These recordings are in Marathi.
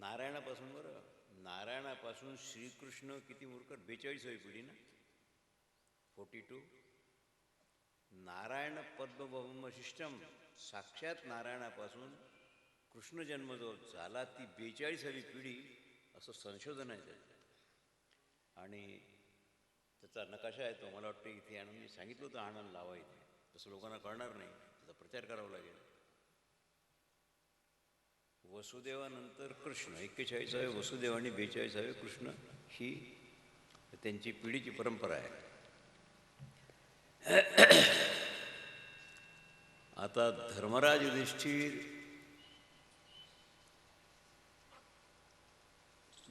नारायणापासून बरं, नारायणापासून श्रीकृष्ण किती मूर्ख, 42वी पिढी ना, 42. नारायण पद्मभवशिष्टम, साक्षात नारायणापासून कृष्ण जन्म जो झाला ती 42वी पिढी, असं संशोधन आहे त्याचं. आणि त्याचा नकाशा आहे तो, मला वाटतं इथे आणून मी सांगितलं होतं आनंद लावा इथे, तसं लोकांना कळणार नाही, त्याचा प्रचार करावा लागेल. वसुदेवानंतर कृष्ण 41वे वसुदेव आणि 42वे कृष्ण, ही त्यांची पिढीची परंपरा आहे. आता धर्मराज युधिष्ठिर,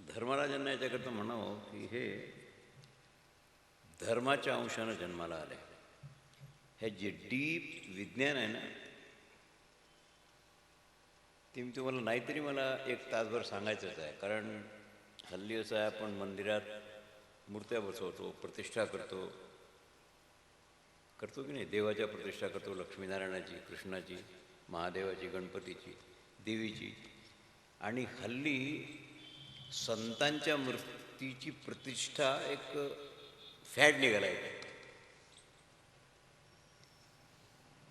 धर्मराजांना याच्याकरता म्हणावं की हे धर्माच्या अंशानं जन्माला आले. हे जे डीप विज्ञान आहे ना, ते मी तुम्हाला नाहीतरी मला एक तासभर सांगायचंच आहे. कारण हल्ली असं आहे, आपण मंदिरात मूर्त्या बसवतो, प्रतिष्ठा करतो की नाही, देवाच्या प्रतिष्ठा करतो, लक्ष्मीनारायणाची, कृष्णाची, महादेवाची, गणपतीची, देवीची. आणि हल्ली संतांच्या मूर्तीची प्रतिष्ठा एक फॅड निघाला आहे.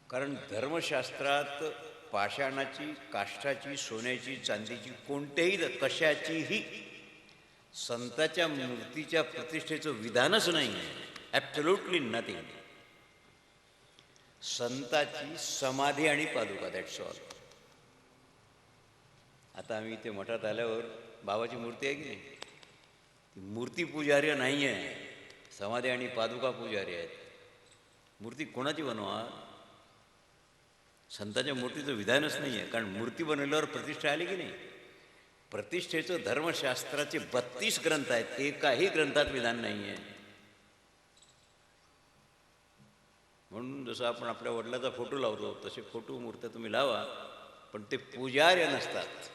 कारण धर्मशास्त्रात पाषाणाची, काष्ठाची, सोन्याची, चांदीची, कोणत्याही कशाचीही संताच्या मूर्तीच्या प्रतिष्ठेचं विधानच नाही आहे. Absolutely nothing. संताची समाधी आणि पादुका, दॅट्स ऑल. आता आम्ही इथे मठात आल्यावर बाबाची मूर्ती आहे की नाही, मूर्ती पूजार्य नाही आहे, समाधी आणि पादुका पूजार्य आहेत. मूर्ती कोणाची बनवा? संतांच्या मूर्तीचं विधानच नाही आहे. कारण मूर्ती बनवल्यावर प्रतिष्ठा आली की नाही. प्रतिष्ठेचं धर्मशास्त्राचे 32 ग्रंथ आहेत, एकाही ग्रंथात विधान नाही आहे. म्हणून जसं आपण आपल्या वडिलाचा फोटो लावतो तसे फोटो मूर्त्या तुम्ही लावा, पण ते पूजार्य नसतात.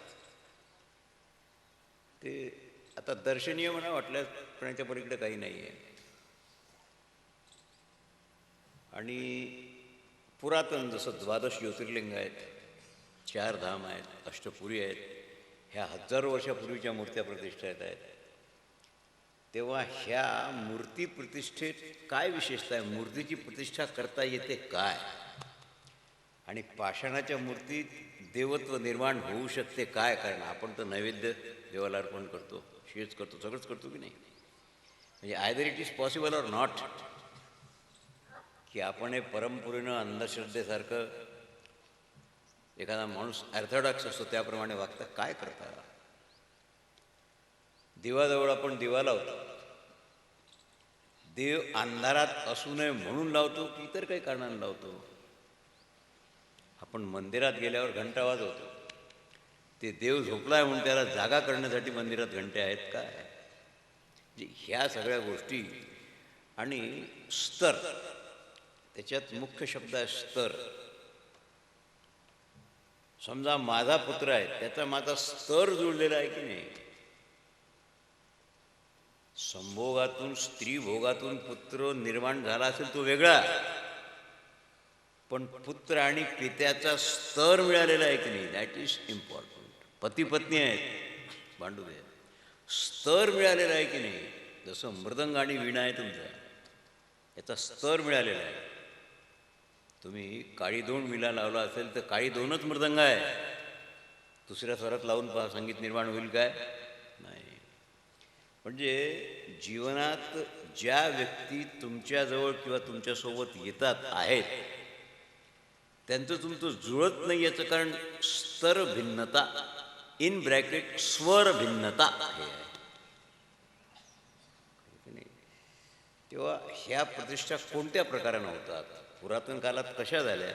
ते आता दर्शनीय म्हणा वाटल्या, पण याच्या पलीकडे काही नाही आहे. आणि पुरातन जसं 12 ज्योतिर्लिंग आहेत, 4 धाम आहेत, अष्टपुरी आहेत, ह्या हजारो वर्षापूर्वीच्या मूर्त्या प्रतिष्ठित आहेत. तेव्हा ह्या मूर्ती प्रतिष्ठेत काय विशेषता आहे? मूर्तीची प्रतिष्ठा करता येते काय? आणि पाषाणाच्या मूर्तीत देवत्व निर्माण होऊ शकते काय? कारण आपण तर नैवेद्य देवाला अर्पण करतो, शेच करतो, सगळंच करतो की नाही. म्हणजे either it is possible or not, की आपण हे परंपरेनं अंधश्रद्धेसारखं, एखादा माणूस ऑर्थोडॉक्स असतो त्याप्रमाणे वागता काय करता? देवाजवळ आपण दिवा लावतो, देव अंधारात असू नये म्हणून लावतो की इतर काही कारणानं लावतो? आपण मंदिरात गेल्यावर घंटा वाजवतो, ते देव झोपलाय म्हणून त्याला जागा करण्यासाठी मंदिरात घंटे आहेत काय? म्हणजे ह्या सगळ्या गोष्टी. आणि स्तर, त्याच्यात मुख्य शब्द आहे स्तर. समजा माझा पुत्र आहे, त्याचा माझा स्तर जुळलेला आहे की नाही. संभोगातून, स्त्री भोगातून पुत्र निर्माण झाला असेल तो वेगळा, पण पुत्र आणि पित्याचा स्तर मिळालेला आहे की नाही, दॅट इज इम्पॉर्टंट. पती पत्नी आहेत, भांडू दे, स्तर मिळालेला आहे की नाही. जसं मृदंग आणि वीणा आहे तुमचा, याचा स्तर मिळालेला आहे. तुम्ही काळी दोन विणा लावला असेल तर काळी दोनच मृदंग आहे, दुसऱ्या स्वरात लावून पहा, संगीत निर्माण होईल काय? नाही. म्हणजे जीवनात ज्या व्यक्ती तुमच्याजवळ किंवा तुमच्यासोबत येतात आहेत, त्यांचं तुमचं जुळत नाही. याचं कारण स्तर भिन्नता, इन ब्रॅकेट स्वर भिन्नता हे आहे. तेव्हा ह्या प्रतिष्ठा कोणत्या प्रकारानं होतात, पुरातन काळात कशा झाल्या,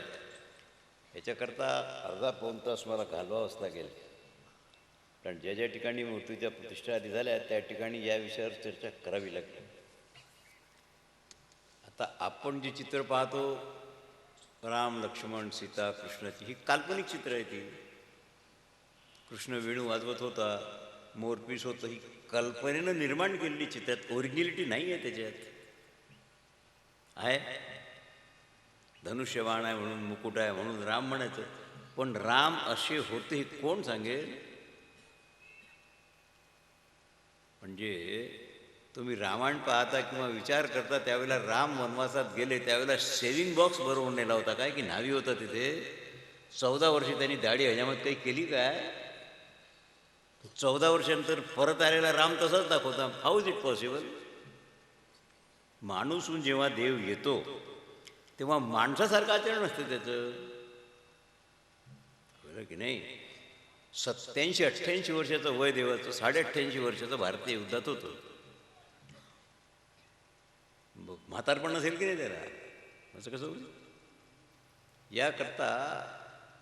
याच्याकरता अर्धा पाऊण तास मला घालवावंच लागेल. कारण ज्या ज्या ठिकाणी मूर्तीच्या प्रतिष्ठा आधी झाल्या त्या ठिकाणी या विषयावर चर्चा करावी लागेल. आता आपण जे चित्र पाहतो, राम, लक्ष्मण, सीता, कृष्णाची, ही काल्पनिक चित्र आहे. ती कृष्ण वेणू वाजवत होता, मोरपीस होतं, ही कल्पनेनं निर्माण केलेली चित्रात, ओरिजिनॅलिटी नाही आहे त्याच्यात. आहे धनुष्यबाण आहे म्हणून, मुकुट आहे म्हणून राम म्हणायचं, पण राम असे होते हे कोण सांगेल? म्हणजे तुम्ही रामायण पाहता किंवा विचार करता त्यावेळेला राम वनवासात गेले त्यावेळेला सेविंग बॉक्स बरोबर नेला होता काय की न्हावी होता तिथे? 14 वर्षी त्यांनी दाढी हजामत काही केली काय? 14 वर्षानंतर परत आलेला राम तसाच दाखवता. How is it possible? माणूसहून जेव्हा देव येतो तेव्हा माणसासारखं आचरण नसतं त्याचं, बरं की नाही? 87-88 वर्षाचं वय देवाचं, 88.5 वर्षाचं भारतीय युद्धात होतं. मग म्हातारपण नसेल की नाही त्याला? असं कसं होईल? याकरता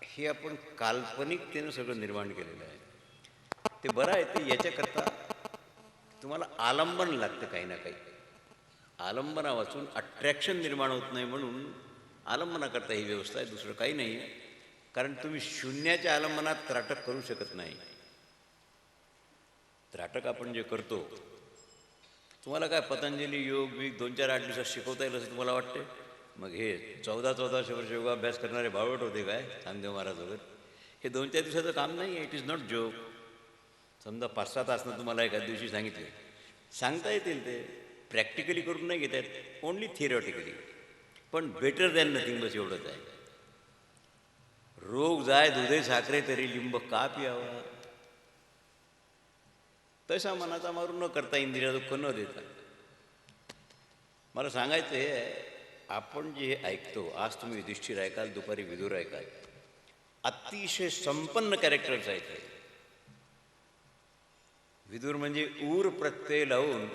हे आपण काल्पनिकतेनं सगळं निर्माण केलेलं आहे. ते बरं आहे. ते याच्याकरता तुम्हाला आलंबन लागतं काही ना काही. आलंबना वाचून अट्रॅक्शन निर्माण होत नाही म्हणून आलंबनाकरता ही व्यवस्था आहे, दुसरं काही नाही आहे. कारण तुम्ही शून्याच्या आलंबनात त्राटक करू शकत नाही. त्राटक आपण जे करतो, तुम्हाला काय पतंजली योग वीक 2-4-8 दिवसात शिकवता येईल असं तुम्हाला वाटते? मग हे 14-14 वर्ष योगाभ्यास करणारे बावट होते काय नामदेव महाराज वगैरे? हे 2-4 दिवसाचं काम नाही आहे. It is not joke. समजा 5-6 तासनं तुम्हाला एखाद्या दिवशी सांगितले, सांगता येतील ते, प्रॅक्टिकली करून नाही घेता येत, ओन्ली थिअरॉटिकली. पण बेटर दॅन नथिंग, बस एवढंच आहे. रोग जाय दुधे साखरे तरी लिंब का पियावा? तसा मनाचा मारू न करता, इंद्रिया दुःख न देता. मला सांगायचं हे आहे, आपण जे हे ऐकतो, आज तुम्ही युधिष्ठिर ऐकाल, दुपारी विदुर ऐकाल, अतिशय संपन्न कॅरेक्टर्स आहेत. विदुर म्हणजे ऊर प्रत्यय लावून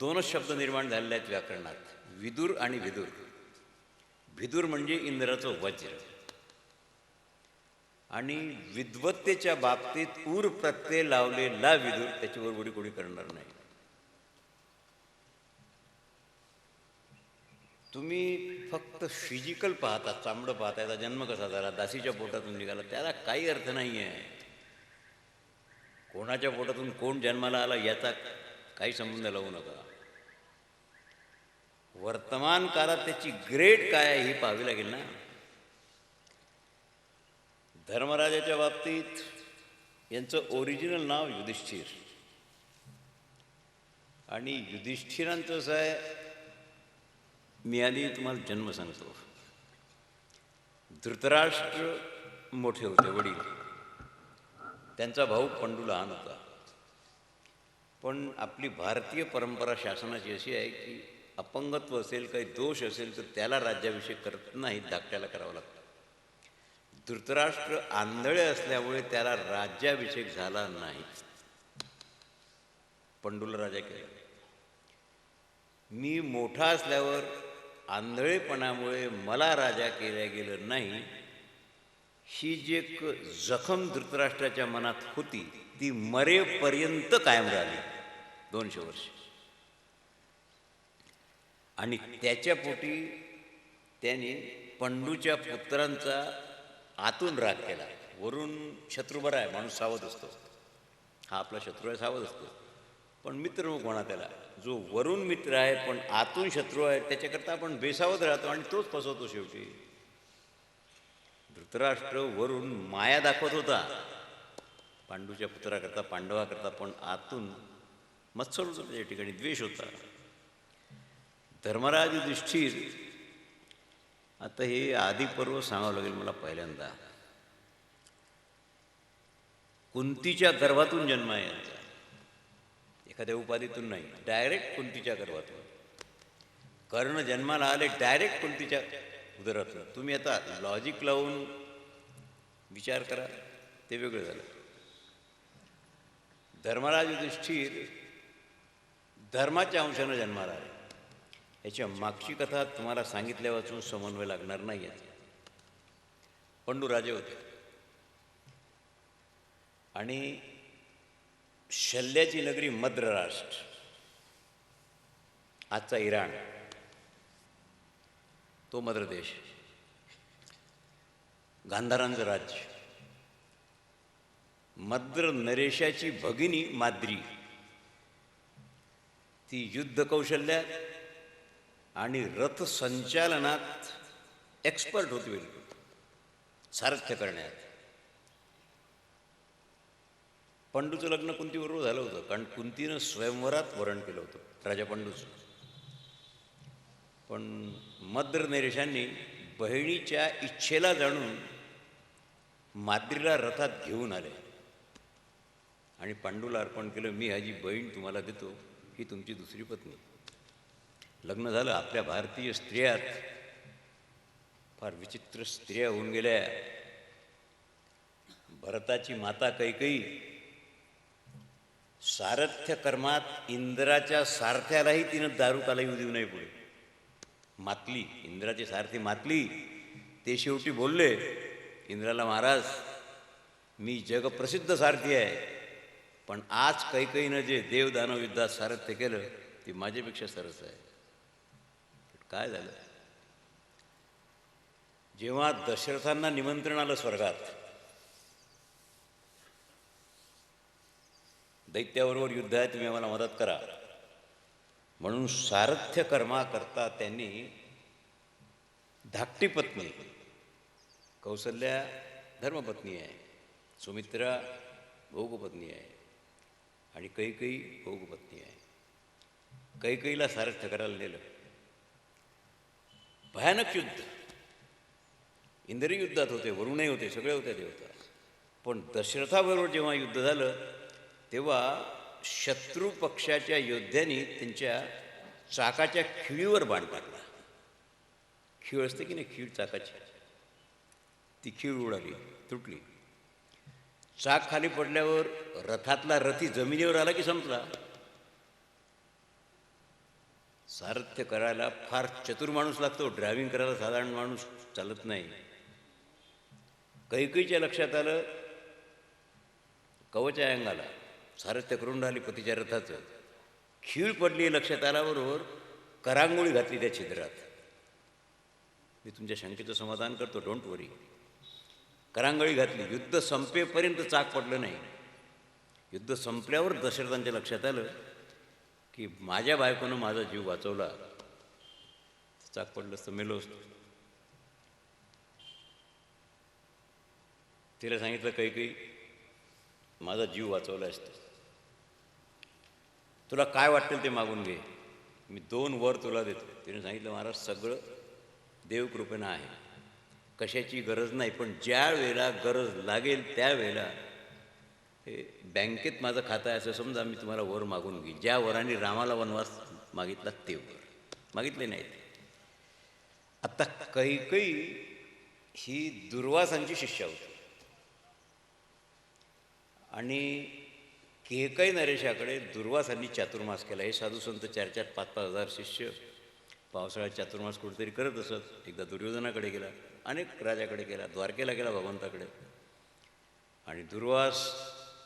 2च शब्द निर्माण झालेले आहेत व्याकरणात, विदुर आणि विदुर. विदुर म्हणजे इंद्राचं वज्र, आणि विद्वत्तेच्या बाबतीत ऊर प्रत्यय लावलेला विदुर, त्याची बरोबरी कोणी करणार नाही. तुम्ही फक्त फिजिकल पाहता, चामडं पाहता, याचा जन्म कसा झाला, दासीच्या पोटातून निघाला, त्याला काही अर्थ नाही आहे. कोणाच्या पोटातून कोण जन्माला आला याचा काही संबंध लावू नका. वर्तमान काळात त्याची ग्रेड काय आहे ही पाहावी लागेल ना. धर्मराजाच्या बाबतीत यांचं ओरिजिनल नाव युधिष्ठिर, आणि युधिष्ठिरांचं असं आहे, मी आधी तुम्हाला जन्म सांगतो. धृतराष्ट्र मोठे होते, वडील, त्यांचा भाऊ पंडू लहान होता. पण आपली भारतीय परंपरा शासनाची अशी आहे की अपंगत्व असेल, काही दोष असेल तर त्याला राज्याभिषेक करत नाहीत, धाकट्याला करावं लागतं. धृतराष्ट्र आंधळे असल्यामुळे त्याला राज्याभिषेक झाला नाही, पंडूला राजा केला. मी मोठा असल्यावर आंधळेपणामुळे मला राजा केल्या गेलं नाही, ही जी एक जखम धृतराष्ट्राच्या मनात होती ती मरेपर्यंत कायम राहिली 200 वर्ष. आणि त्याच्या पोटी त्याने पंडूच्या पुत्रांचा आतून राग केला. वरून शत्रू बरा आहे, माणूस सावध असतो, हा आपला शत्रू आहे, सावध असतो, पण मित्र मग म्हणा त्याला. जो वरून मित्र आहे पण आतून शत्रू आहे, त्याच्याकरता आपण बेसावध राहतो आणि तोच फसवतो शेवटी. धृतराष्ट्र वरून माया दाखवत होता पांडूच्या पुत्राकरता, पांडवाकरता, पण आतून मत्सर होता, त्या ठिकाणी द्वेष होता. धर्मराज युधिष्ठिर, आता हे आदिपर्व सांगावं लागेल मला पहिल्यांदा. कुंतीच्या गर्भातून जन्म आहे यांचा, एखाद्या उपाधीतून नाही, डायरेक्ट कुंतीच्या गर्भातून. कर्ण जन्माला आले डायरेक्ट कुंतीच्या उदरातून. तुम्ही आता लॉजिक लावून विचार करा, ते वेगळं झालं. धर्मराज युधिष्ठिर धर्माच्या अंशानं जन्माला आले. याच्या मागची कथा तुम्हाला सांगितल्या वाचून समन्वय लागणार नाही आहे. पंडू राजे होते आणि शल्याची नगरी मद्र राष्ट्र, आजचा इराण, तो मद्र देश, गांधारांचं राज्य. मद्र नरेशाची भगिनी माद्री, ती युद्ध कौशल्यात आणि रथ संचालनात एक्सपर्ट होती, बिलकुल सारथ्य करण्यात. पंडूचं लग्न कुंतीबरोबर झालं होतं, कारण कुंतीनं स्वयंवरात वरण केलं होतं राजा पंडूचं. पण मद्र नरेशांनी बहिणीच्या इच्छेला जाणून माद्रीला रथात घेऊन आले आणि पांडूला अर्पण केलं, मी माझी बहीण तुम्हाला देतो, ही तुमची दुसरी पत्नी. लग्न झालं. आपल्या भारतीय स्त्रियात फार विचित्र स्त्रिया होऊन गेल्या. भरताची माता कैकेयी सारथ्य कर्मात इंद्राच्या सारथ्यालाही तिनं दारू काला येऊ देऊ नये पुढे मातली. इंद्राचे सारथी मातली. ते शेवटी बोलले इंद्राला, महाराज मी जगप्रसिद्ध सारथी आहे, पण आज कैकेयीनं जे देवदानव युद्धात सारथ्य केलं ते माझ्यापेक्षा सरस आहे. काय झालं? जेव्हा दशरथांना निमंत्रण आलं स्वर्गात, दैत्याबरोबर युद्ध आहे, तुम्ही आम्हाला मदत करा म्हणून सारथ्य कर्माकरता त्यांनी धाकटी पत्नी, कौसल्या धर्मपत्नी आहे, सुमित्रा भोगपत्नी आहे आणि कैकेयी भोगपत्नी आहे. कैकेयीला सारथ्य करायला नेलं. भयानक युद्ध. इंद्रही युद्धात होते, वरुणही होते, सगळे होते देवता. पण दशरथाबरोबर जेव्हा युद्ध झालं तेव्हा शत्रू पक्षाच्या योद्ध्यांनी त्यांच्या चाकाच्या खिळीवर बाण टाकला. खीळ असते की नाही, खीळ चाकाची, ती खीळ उडाली, तुटली. चाक खाली पडल्यावर रथातला रथी जमिनीवर आला की संपला. सारथ्य करायला फार चतुर माणूस लागतो, ड्रायव्हिंग करायला साधारण माणूस चालत नाही. कैकेयीच्या लक्षात आलं, कवच आहे अंगाला, सारथ्य करून राहिली पतीच्या रथाचं, खीळ पडली लक्षात आल्याबरोबर करांगोळी घातली त्या छिद्रात. मी तुमच्या शंकेचं समाधान करतो, डोंट वरी. करांगोळी घातली. युद्ध संपेपर्यंत चाक पडलं नाही. युद्ध संपल्यावर दशरथांच्या लक्षात आलं की माझ्या बायकोनं माझा जीव वाचवला, चाक पडलं असतं मेलो असतो. तिला सांगितलं, कैकेयी माझा जीव वाचवला असतो, तुला काय वाटेल ते मागून घे, मी 2 वर तुला देतो. तिने सांगितलं, महाराज सगळं देवकृपेनं आहे, कशाची गरज नाही, पण ज्या वेळेला गरज लागेल त्यावेळेला हे बँकेत माझं खातं आहे असं समजा, मी तुम्हाला वर मागून घेईन. ज्या वराने रामाला वनवास मागितला ते वर मागितले नाहीत. आता कैकेयी ही दुर्वासांची शिष्या होती आणि केकई नरेशाकडे दुर्वासांनी चातुर्मास केला. हे साधू संत 4-4, 5-5 हजार शिष्य पावसाळ्यात चातुर्मास कुठेतरी करत असत. एकदा दुर्योधनाकडे गेला, अनेक राजाकडे गेला, द्वारकेला गेला भगवंताकडे. आणि दुर्वास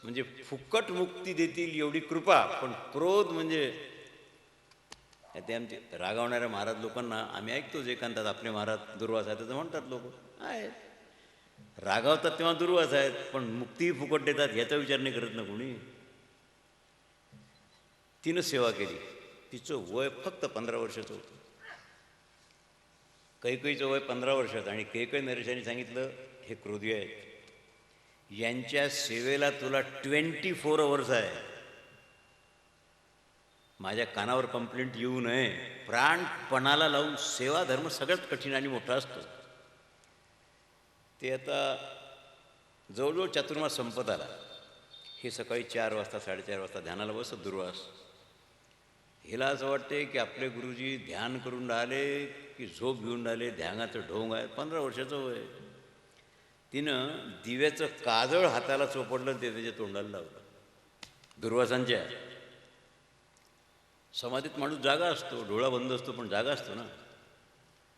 म्हणजे फुकट मुक्ती देतील एवढी कृपा, पण क्रोध म्हणजे ते आमचे रागावणाऱ्या महाराज लोकांना आम्ही ऐकतोच एकांतात, आपले महाराज दुर्वास आहेत तर म्हणतात लोक, आहेत रागावतात तेव्हा दुर्वास आहेत, पण मुक्तीही फुकट देतात ह्याचा विचार नाही करत ना कोणी. तिनं सेवा केली. तिचं वय फक्त 15 वर्षाचं होतं. कैकेयीचं वय 15 वर्षाचं. आणि कैकेयी नरेशाने सांगितलं, हे क्रोधी आहेत, यांच्या सेवेला तुला 24 अवर्स आहे. माझ्या कानावर कंप्लेंट येऊ नये. प्राणपणाला लावून सेवा धर्म सगळ्यात कठीण आणि मोठा असतो. ते आता जवळजवळ चातुर्मास संपत आला. हे सकाळी 4 वाजता 4:30 वाजता ध्यानाला बसत दुर्वास. हिला असं वाटते की आपले गुरुजी ध्यान करून राहिले की झोप घेऊन राहिले, ध्यानाचं ढोंग आहे. 15 वर्षाचं वय. तिनं दिव्याचं काजळ हाताला चोपडलं, ते त्याच्या तोंडाला लावलं. दुर्वासांच्या समाधीत माणूस जागा असतो, डोळा बंद असतो पण जागा असतो ना.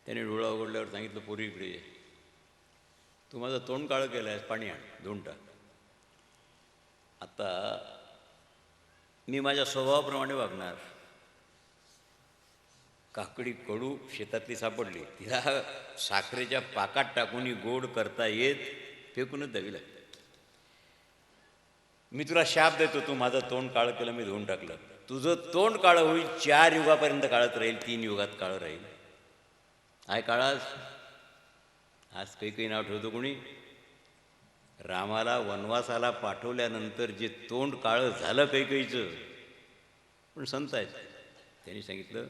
त्याने डोळा उघडल्यावर सांगितलं, पोरी इकडे ये, तू माझं तोंड काळं केलं आहेस, पाणी आण, धुवून टाक. आता मी माझ्या स्वभावाप्रमाणे वागणार. काकडी कडू शेतातली सापडली, तिला साखरेच्या पाकात टाकून गोड करता येत, फेकूनच द्यावी लागते. मी तुला शाप देतो, तू माझं तोंड काळं केलं, मी धुवून टाकलं, तुझं तोंड काळं होईल, 4 युगापर्यंत काळत राहील, 3 युगात काळं राहील. आहे काळाच. आज कैकेयी नाव ठेवतो कोणी, रामाला वनवासाला पाठवल्यानंतर जे तोंड काळं झालं कैकईचं, पण संत आहेत, त्यांनी सांगितलं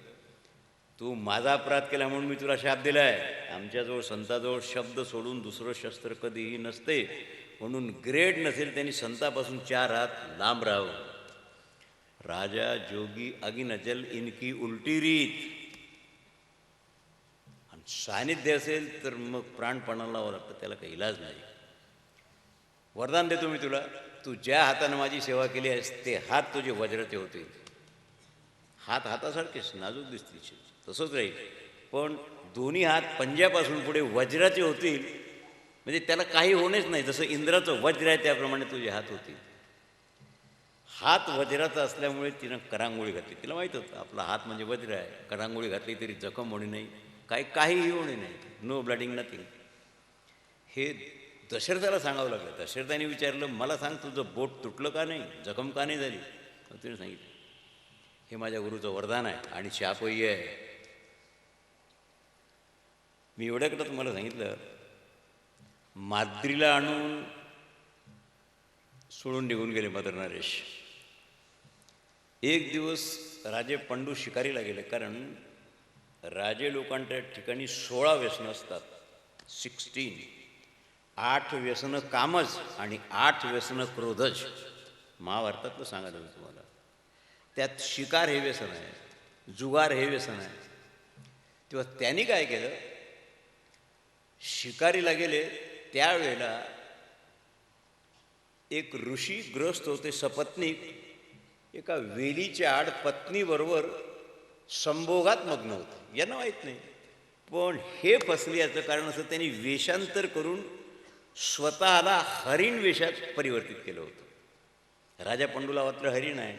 तू माझा अपराध केला म्हणून मी तुला शाप दिला आहे. आमच्याजवळ संताजवळ शब्द सोडून दुसरं शस्त्र कधीही नसते, म्हणून ग्रेड नसेल त्यांनी संतापासून 4 हात लांब राहावं. राजा जोगी अगिनजल इनकी उलटी रीत. आणि सानिध्य असेल तर मग प्राणपणाला लावावं लागतं, त्याला काही इलाज नाही. वरदान देतो मी तुला, तू ज्या हातानं माझी सेवा केली आहेस ते हात तुझे वज्राचे होतील. हात हातासारखेच नाजूक दिसतील, तसंच राहील, पण दोन्ही हात पंजापासून पुढे वज्राचे होतील, म्हणजे त्याला काही होणेच नाही. जसं इंद्राचं वज्र आहे त्याप्रमाणे तुझे हात होतील. हात वज्राचा असल्यामुळे तिनं करांगोळी घातली. तिला माहीत होतं आपला हात म्हणजे वज्र आहे, करांगोळी घातली तरी जखम होणे नाही, काहीही होणे नाही, नो ब्लडिंग नथिंग. हे दशरथाला सांगावं लागलं. दशरथाने विचारलं मला सांग तुझं बोट तुटलं का नाही, जखम का नाही झाली. तिने सांगितलं हे माझ्या गुरुचं वरदान आहे आणि शापही आहे. मी एवढ्याकडं तुम्हाला सांगितलं, माद्रीला आणून सोडून निघून गेले मदर नरेश. एक दिवस राजे पंडू शिकारीला गेले, कारण राजे लोकांच्या ठिकाणी 16 व्यसनं असतात, 16. 8 व्यसनं कामच आणि 8 व्यसनं क्रोधज. महाभारतातलं सांगायला मी तुम्हाला. त्यात शिकार हे व्यसन आहे, जुगार हे व्यसन आहे. तेव्हा त्यांनी काय केलं, शिकारीला गेले त्यावेळेला एक ऋषी ग्रस्त होते सपत्नीक, एका वेलीच्या आड पत्नीबरोबर संभोगात मग्न होते. यांना माहीत नाही, पण हे फसले याचं कारण असं त्यांनी वेषांतर करून स्वतःला हरिण वेषात परिवर्तित केलं होतं. राजा पंडूला मात्र हरिण आहे,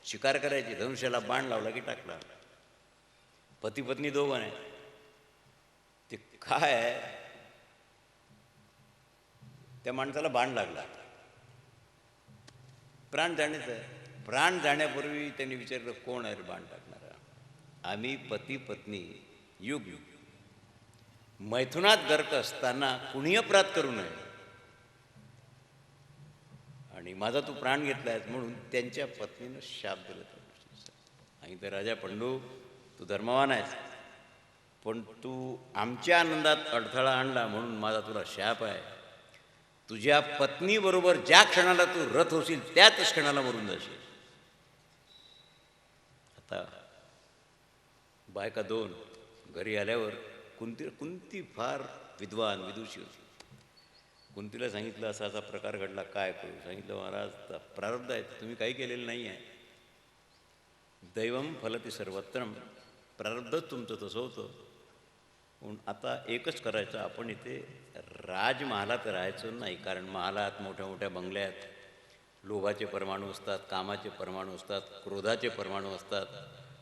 शिकार करायची, धनुष्याला बाण लावला की टाकला. पती पत्नी दोघं नाही. ते काय आहे, त्या माणसाला बाण लागला, प्राण जाण्याचं आहे. प्राण जाण्यापूर्वी त्यांनी विचारलं कोण आहे बाण टाकणारा. आम्ही पती पत्नी युग मैथुनात गर्क असताना कुणी अपराध करू नये आणि माझा तू प्राण घेतला आहेस म्हणून त्यांच्या पत्नीनं शाप दिला. आणि तर राजा पंडू तू धर्मवान आहेस, पण तू आमच्या आनंदात अडथळा आणला म्हणून माझा तुला शाप आहे. तुझ्या पत्नीबरोबर ज्या क्षणाला तू रथ होशील त्याच क्षणाला मरून जाशील. आता बायका 2 घरी आल्यावर कुंती फार विद्वान विदुषी होती. कुंतीला सांगितलं असा असा प्रकार घडला, काय करू. सांगितलं महाराज प्रारब्ध आहे, तुम्ही काही केलेलं नाही आहे. दैवम फलती सर्वत्रम, प्रारब्धच तुमचं तसं होतं. म्हणून आता एकच करायचं, आपण इथे राजमहालात राहायचं नाही, कारण महालात मोठ्या मोठ्या बंगल्यात लोभाचे परमाणू असतात, कामाचे परमाणू असतात, क्रोधाचे परमाणू असतात.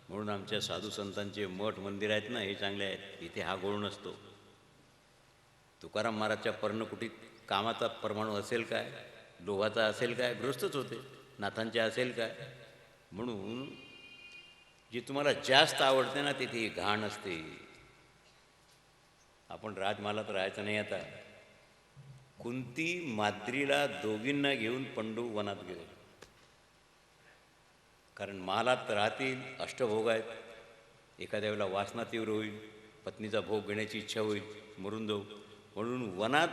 म्हणून आमच्या साधू संतांचे मठ मंदिर आहेत ना, हे चांगले आहेत, इथे हा गोळ नसतो. तुकाराम महाराजच्या पर्णकुटीत कामाचा परमाणू असेल काय, लोभाचा असेल काय, गृहस्थच होते. नाथांचे असेल काय. म्हणून जे तुम्हाला जास्त आवडते ना तिथे ही घाण असते. आपण राजमहालात राहायचं नाही. आता कुंती माद्रीला दोघींना घेऊन पंडू वनात गेले, कारण महालात राहतील, अष्टभोग आहेत, एखाद्या वेळेला वासना तीव्र होईल, पत्नीचा भोग घेण्याची इच्छा होईल, मरून जाऊ, म्हणून वनात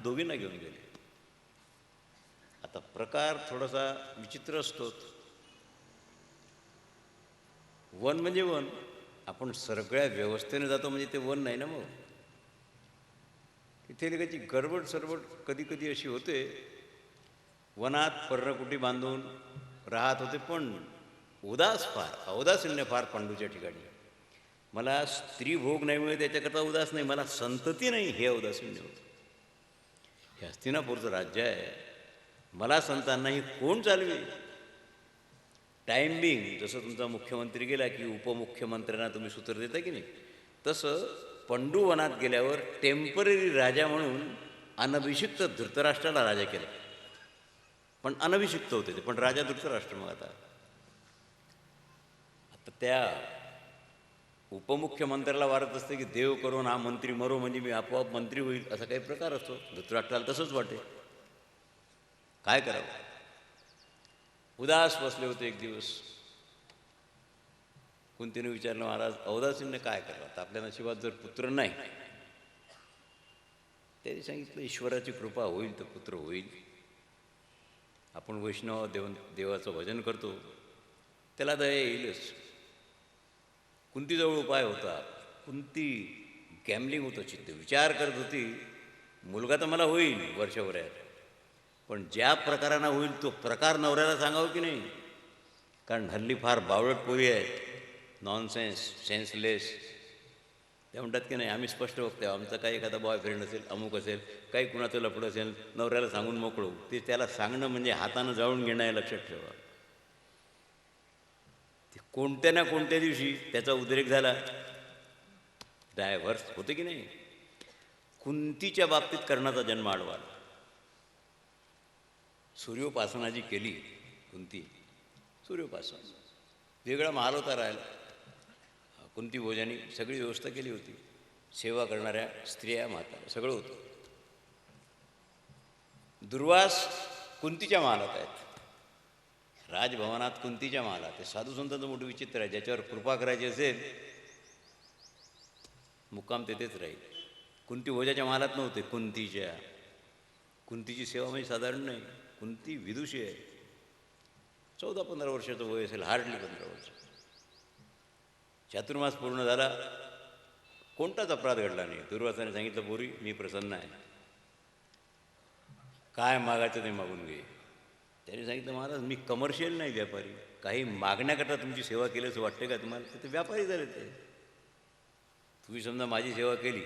दोघींना घेऊन गेले. आता प्रकार थोडासा विचित्र असतो. वन म्हणजे वन, आपण सगळ्या व्यवस्थेने जातो म्हणजे ते वन नाही ना. मग इथे त्याची गडबड सरबड कधी कधी अशी होते. वनात पर्णकुटी बांधून राहत होते, पण उदास फार, औदासीन्य फार पंडूच्या ठिकाणी. मला स्त्री भोग नाही मिळत त्याच्याकरता उदास नाही, मला संतती नाही हे औदासीन्य होतं. हे हस्तिनापूरचं राज्य आहे, मला संतांना कोण चालवेल. टाईम बिंग, जसं तुमचा मुख्यमंत्री गेला की उपमुख्यमंत्र्यांना तुम्ही सूत्र देता की नाही, तसं पंडू वनात गेल्यावर टेम्पररी राजा म्हणून अनभिषिक्त धृतराष्ट्राला राजा केला. पण अनभिषिक्त होते ते, पण राजा धृतराष्ट्र. मग आता त्या उपमुख्यमंत्र्याला वाटत असते की देव करून हा मंत्री मरो म्हणजे मी आपोआप मंत्री होईल, असा काही प्रकार असतो. धृतराष्ट्राला तसंच वाटे. काय करावं. उदास बसले होते एक दिवस. कुंतीने विचारलं, महाराज औदासीन्य काय करावं, आता आपल्या नशिबात जर पुत्र नाही. त्यांनी सांगितलं, ईश्वराची कृपा होईल तर पुत्र होईल. आपण वैष्णव देवाचं भजन करतो, त्याला दया येईलच. कुंतीजवळ उपाय होता. कुंती गॅमलिंग होतं चित्त, विचार करत होती, मुलगा तर मला होईल वर्षभरात, पण ज्या प्रकारानं होईल तो प्रकार नवऱ्याला सांगावं की नाही. कारण हल्ली फार बावळट पोरी आहेत, नॉनसेन्स, सेन्सलेस. ते म्हणतात की नाही, आम्ही स्पष्ट बघतो, आमचा काही एखादा बॉयफ्रेंड असेल, अमुक असेल, काही कुणाचं लफडं असेल, नवऱ्याला सांगून मोकळू. ते त्याला सांगणं म्हणजे हातानं जाळून घेणं आहे, लक्षात ठेवा. ते कोणत्या ना कोणत्या दिवशी त्याचा उद्रेक झाला, डायव्हर्स होते की नाही. कुंतीच्या बाबतीत कर्णाचा जन्म आडवा. सूर्योपासना जी केली कुंती, सूर्योपासना वेगळा महाल होता राहायला. कुंती भोजानी सगळी व्यवस्था केली होती, सेवा करणाऱ्या स्त्रिया, माता सगळं होतं. दुर्वास कुंतीच्या महालात आहेत, राजभवनात कुंतीच्या महालात. ते साधू संतांचं मोठं विचित्र आहे, ज्याच्यावर कृपा करायची असेल मुक्काम तेथेच राहील. कुंती भोजाच्या महालात नव्हते, कुंतीच्या. कुंतीची सेवा म्हणजे साधारण नाही. कुंती विदुषी आहे, 14-15 वर्षाचं वय असेल, हार्डली 15 वर्ष. चातुर्मास पूर्ण झाला, कोणताच अपराध घडला नाही. दुर्वासाने सांगितलं, पोरी मी प्रसन्न आहे, काय मागायचं ते मागून घे. त्याने सांगितलं, महाराज मी कमर्शियल नाही, व्यापारी. काही मागण्याकरता तुमची सेवा केली असं वाटते का तुम्हाला? ते व्यापारी झाले. ते तुम्ही समजा माझी सेवा केली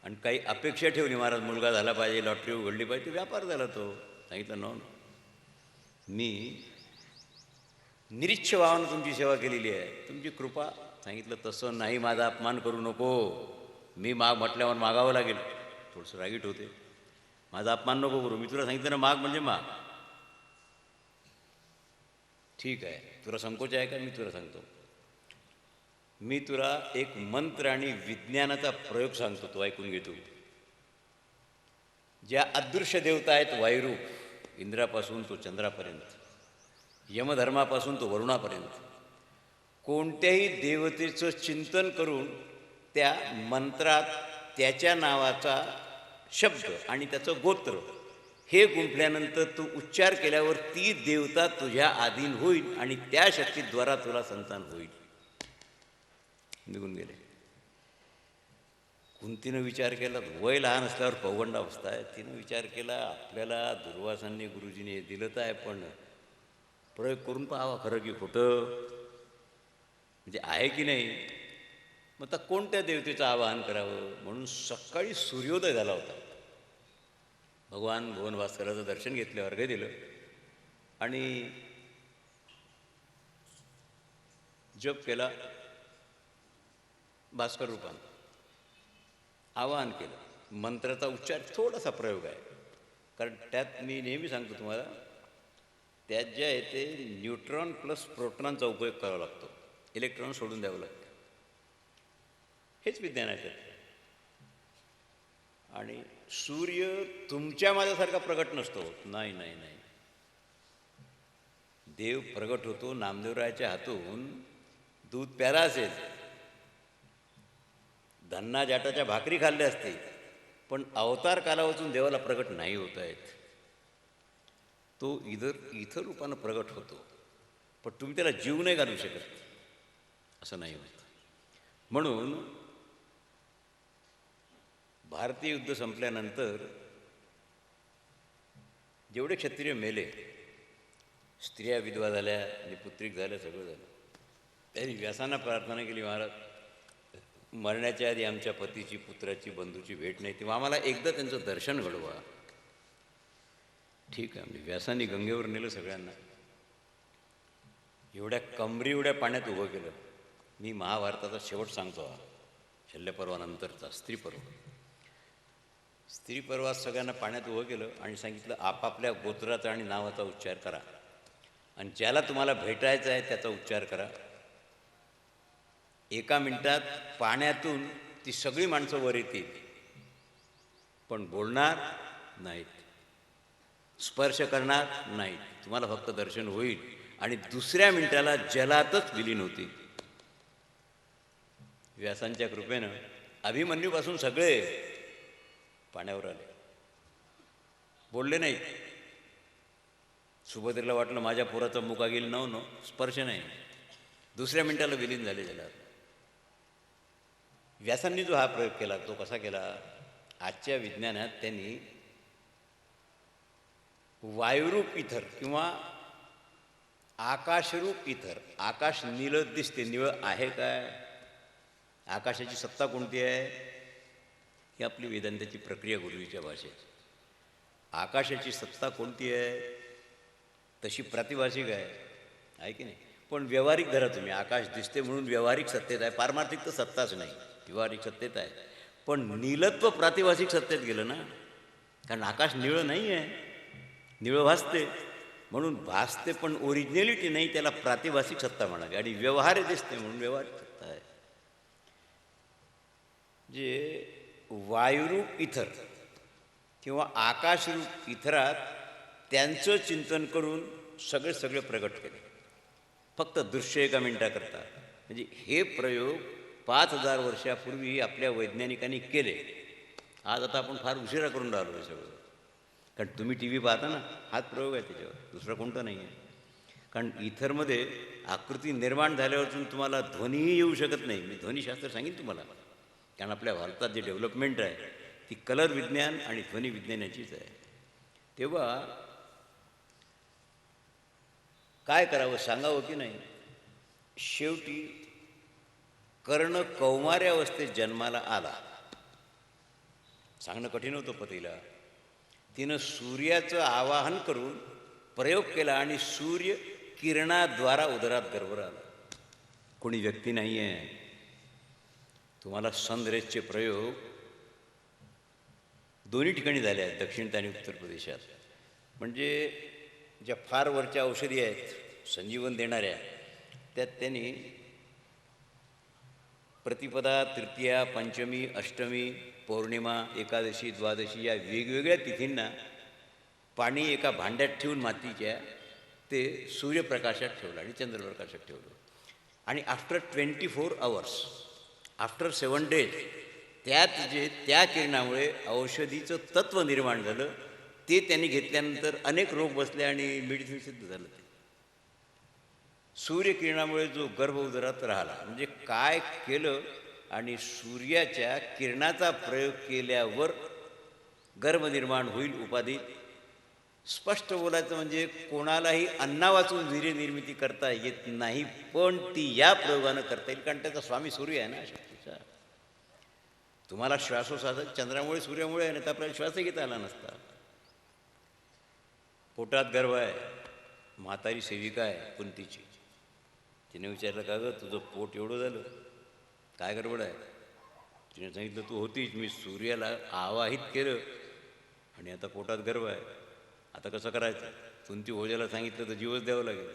आणि काही अपेक्षा ठेवली, महाराज मुलगा झाला पाहिजे, लॉटरी उघडली पाहिजे, ते व्यापार झाला तो. सांगितलं, नो, मी निरीच्छ भावानं तुमची सेवा केलेली आहे, तुमची कृपा. सांगितलं, तसं नाही, माझा अपमान करू नको. मी माग म्हटल्यावर मागावं लागेल. थोडंसं रागीट होते. माझा अपमान नको करू, मी तुला सांगितलं ना, माग म्हणजे माग. ठीक आहे, तुला संकोच आहे का? मी तुला सांगतो. मी तुला एक मंत्र आणि विज्ञानाचा प्रयोग सांगतो, तो ऐकून घेतो. ज्या अदृश्य देवता आहेत, वायुरूप, इंद्रापासून तो चंद्रापर्यंत, यमधर्मापासून तो वरुणापर्यंत, कोणत्याही देवतेचं चिंतन करून त्या मंत्रात त्याच्या नावाचा शब्द आणि त्याचं गोत्र हे गुंफल्यानंतर तू उच्चार केल्यावर ती देवता तुझ्या अधीन होईल आणि त्या शक्तीद्वारा तुला संतान होईल. निघून गेले. कुंतीनं विचार केला, वय लहान असल्यावर पौगंड अवस्था आहे. तिनं विचार केला, आपल्याला दुर्वासांनी गुरुजीने दिलं तर आहे, पण प्रयोग करून पाहावा खरं की खोटं, म्हणजे आहे की नाही. मग आता कोणत्या देवतेचं आवाहन करावं. म्हणून सकाळी सूर्योदय झाला होता. भगवान भुवन भास्कराचं दर्शन घेतलं, अर्घ्य दिलं आणि जप केला. भास्कर रूपानं आवाहन केलं. मंत्राचा उच्चार, थोडासा प्रयोग आहे, कारण त्यात मी नेहमी सांगतो तुम्हाला, त्यात ज्या येते न्यूट्रॉन प्लस प्रोटॉनचा उपयोग करावा लागतो, इलेक्ट्रॉन सोडून द्यावं लागतं. हेच विज्ञान आहे त्यात. आणि सूर्य तुमच्या माझ्यासारखा प्रगट नसतो. नाही नाही नाही, देव प्रगट होतो. नामदेवरायाच्या हातून दूध प्याला असेल, धन्ना जाटाच्या भाकरी खाल्ल्या असते, पण अवतार कालावधून देवाला प्रगट नाही होत आहेत. तो इथं रूपानं प्रगट होतो, पण तुम्ही त्याला जीव नाही घालू शकत, असं नाही होत. म्हणून भारतीय युद्ध संपल्यानंतर जेवढे क्षत्रिय मेले, स्त्रिया विधवा झाल्या आणि पुत्रिक झाल्या, सगळं झालं. त्यांनी व्यासांना प्रार्थना केली, महाराज मरण्याच्या आधी आमच्या पतीची, पुत्राची, बंधूची भेट नाही, तेव्हा आम्हाला एकदा त्यांचं दर्शन घडवा. ठीक आहे, म्हणजे व्यासांनी गंगेवर नेलं सगळ्यांना, एवढ्या कमरी एवढ्या पाण्यात उभं केलं. मी महाभारताचा शेवट सांगतो, हा शल्यपर्वानंतरचा स्त्रीपर्व. स्त्रीपर्वात सगळ्यांना पाण्यात उभं केलं आणि सांगितलं, आपापल्या गोत्राचा आणि नावाचा उच्चार करा आणि ज्याला तुम्हाला भेटायचं आहे त्याचा उच्चार करा. 1 मिनिटात पाण्यातून ती सगळी माणसं वर येतील, पण बोलणार नाहीत. स्पर्श करणार नाही. तुम्हाला फक्त दर्शन होईल आणि दुसऱ्या मिनिटाला जलातच विलीन होतील. व्यासांच्या कृपेनं अभिमन्यूपासून सगळे पाण्यावर आले, बोलले नाही. सुभद्रेला वाटलं माझ्या पोराचा मुका गेल न स्पर्श नाही, दुसऱ्या मिनिटाला विलीन झाले जलात. व्यासांनी जो हा प्रयोग केला तो कसा केला? आजच्या विज्ञानात त्यांनी वायुरूप इथर किंवा आकाशरूप इथर, आकाश निळं दिसते, निळं आहे काय? आकाशाची सत्ता कोणती आहे? ही आपली वेदांताची प्रक्रिया गुरुजीच्या भाषेत. आकाशाची सत्ता कोणती आहे? तशी प्रातिभाषिक आहे की नाही? पण व्यावहारिक धरा तुम्ही, आकाश दिसते म्हणून व्यावहारिक सत्तेत आहे, पारमार्थिक तर सत्ताच नाही, व्यावहारिक सत्तेत आहे. पण नीलत्व प्रातिभाषिक सत्तेत गेलं ना, कारण आकाश निळं नाही आहे, निळं भासते म्हणून भासते, पण ओरिजिनॅलिटी नाही, त्याला प्रातिभाषिक सत्ता म्हणावी. आणि व्यवहार्य दिसते म्हणून व्यवहारिक सत्ता आहे. जे वायुरूप इथर किंवा आकाशरूप इथरात त्यांचं चिंतन करून सगळे प्रगट केले, फक्त दृश्य एका मिनिटाकरता. म्हणजे हे प्रयोग 5000 वर्षापूर्वी आपल्या वैज्ञानिकांनी केले. आज आता आपण फार उशिरा करून राहिलो हे सगळं, कारण तुम्ही टी व्ही पाहता ना, हाच प्रयोग आहे त्याच्यावर, दुसरा कोणता नाही आहे. कारण इथरमध्ये आकृती निर्माण झाल्यावरतून तुम्हाला ध्वनीही येऊ शकत नाही. मी ध्वनीशास्त्र सांगेन तुम्हाला, कारण आपल्या भारतात जे डेव्हलपमेंट आहे ती कलर विज्ञान आणि ध्वनी विज्ञानाचीच आहे. तेव्हा काय करावं सांगावं की नाही? शेवटी कर्ण कौमार्यावस्थेत जन्माला आला. सांगणं कठीण होतं पतीला. तिनं सूर्याचं आवाहन करून प्रयोग केला आणि सूर्य किरणाद्वारा उदरात गर्भ आला. कोणी व्यक्ती नाही आहे. तुम्हाला सनरेजचे प्रयोग दोन्ही ठिकाणी झाले आहेत, दक्षिण आणि उत्तर प्रदेशात. म्हणजे ज्या फार वरच्या औषधी आहेत संजीवन देणाऱ्या, त्यात त्यांनी प्रतिपदा, तृतीया, पंचमी, अष्टमी, पौर्णिमा, एकादशी, द्वादशी या वेगवेगळ्या तिथींना पाणी एका भांड्यात ठेवून मातीच्या ते सूर्यप्रकाशात ठेवलं आणि चंद्रप्रकाशात ठेवलं. आणि आफ्टर 24 hours, आफ्टर 7 days त्या किरणामुळे औषधीचं तत्त्व निर्माण झालं. ते त्यांनी घेतल्यानंतर अनेक रोग बसले आणि मेडिसिन सिद्ध झालं. ते सूर्यकिरणामुळे जो गर्भ उदरात राहिला. म्हणजे काय केलं? आणि सूर्याच्या किरणाचा प्रयोग केल्यावर गर्भ निर्माण होईल उपाधी. स्पष्ट बोलायचं म्हणजे कोणालाही अन्ना वाचून वीर्य निर्मिती करता येत नाही, पण ती या प्रयोगानं करता येईल, कारण त्याचा स्वामी सूर्य आहे ना शक्तीचा. तुम्हाला श्वासोश्वास चंद्रामुळे सूर्यामुळे आहे ना, तर आपल्याला श्वासही घेता आला नसता. पोटात गर्भ आहे, म्हातारी सेविका आहे कुंतीची. तिने विचारलं, का गं तुझं पोट एवढं झालं, काय गडबड आहे? तिने सांगितलं, तू होतीच, मी सूर्याला आवाहित केलं आणि आता पोटात गर्भ आहे, आता कसं करायचं? कुंती ओझ्याला सांगितलं तर जीवच द्यावं लागेल,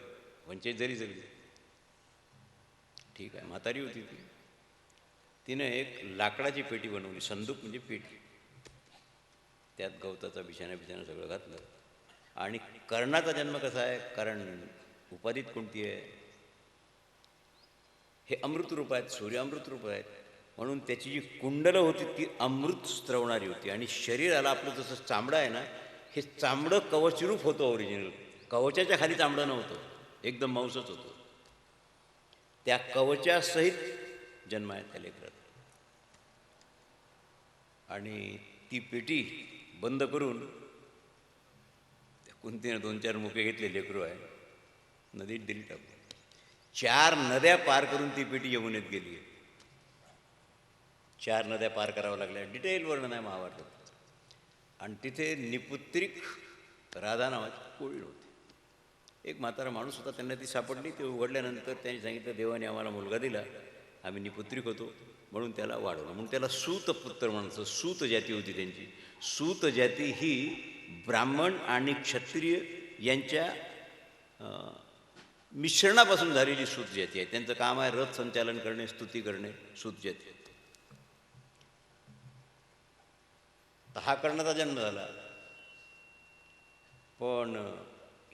पंचायत झाली सगळी. ठीक आहे, म्हातारी होती ती. तिनं एक लाकडाची पेटी बनवली, संदूक म्हणजे पेटी, त्यात गवताचा बिछाना सगळं घातलं. आणि कर्णाचा जन्म कसा आहे? कारण उपाधीत कोणती आहे? हे अमृतरूप आहेत, सूर्य अमृतरूप आहेत, म्हणून त्याची जी कुंडलं होती ती अमृत स्त्रवणारी होती. आणि शरीराला आपलं जसं चामडं आहे ना, हे चामडं कवचरूप होतं ओरिजिनल. कवचाच्या खाली चामडं नव्हतं, एकदम मांसच होतं. त्या कवचासहित जन्म आहे त्या लेकरात. आणि ती पेटी बंद करून कुंतीनं 2-4 मुके घेतले, लेकरू आहे, नदीत दिली टाकून. 4 नद्या पार करून ती पेटी यमुनेत गेली आहे. 4 नद्या पार कराव्या लागल्या, डिटेल वर्णन आहे महाभारतात. आणि तिथे निपुत्रिक राधा नावाची कोळी होती. एक म्हातारा माणूस होता, त्यांना ती सापडली. ते उघडल्यानंतर त्यांनी सांगितलं, देवाने आम्हाला मुलगा दिला, आम्ही निपुत्रिक होतो म्हणून त्याला वाढवलं. म्हणून त्याला सूतपुत्र म्हणायचं. सूत जाती होती त्यांची. सूत जाती ही ब्राह्मण आणि क्षत्रिय यांच्या मिश्रणापासून झालेली सूत जाती आहे. त्यांचं काम आहे रथ संचालन करणे, स्तुती करणे, सूत जाती. तर हा कर्णाचा जन्म झाला. पण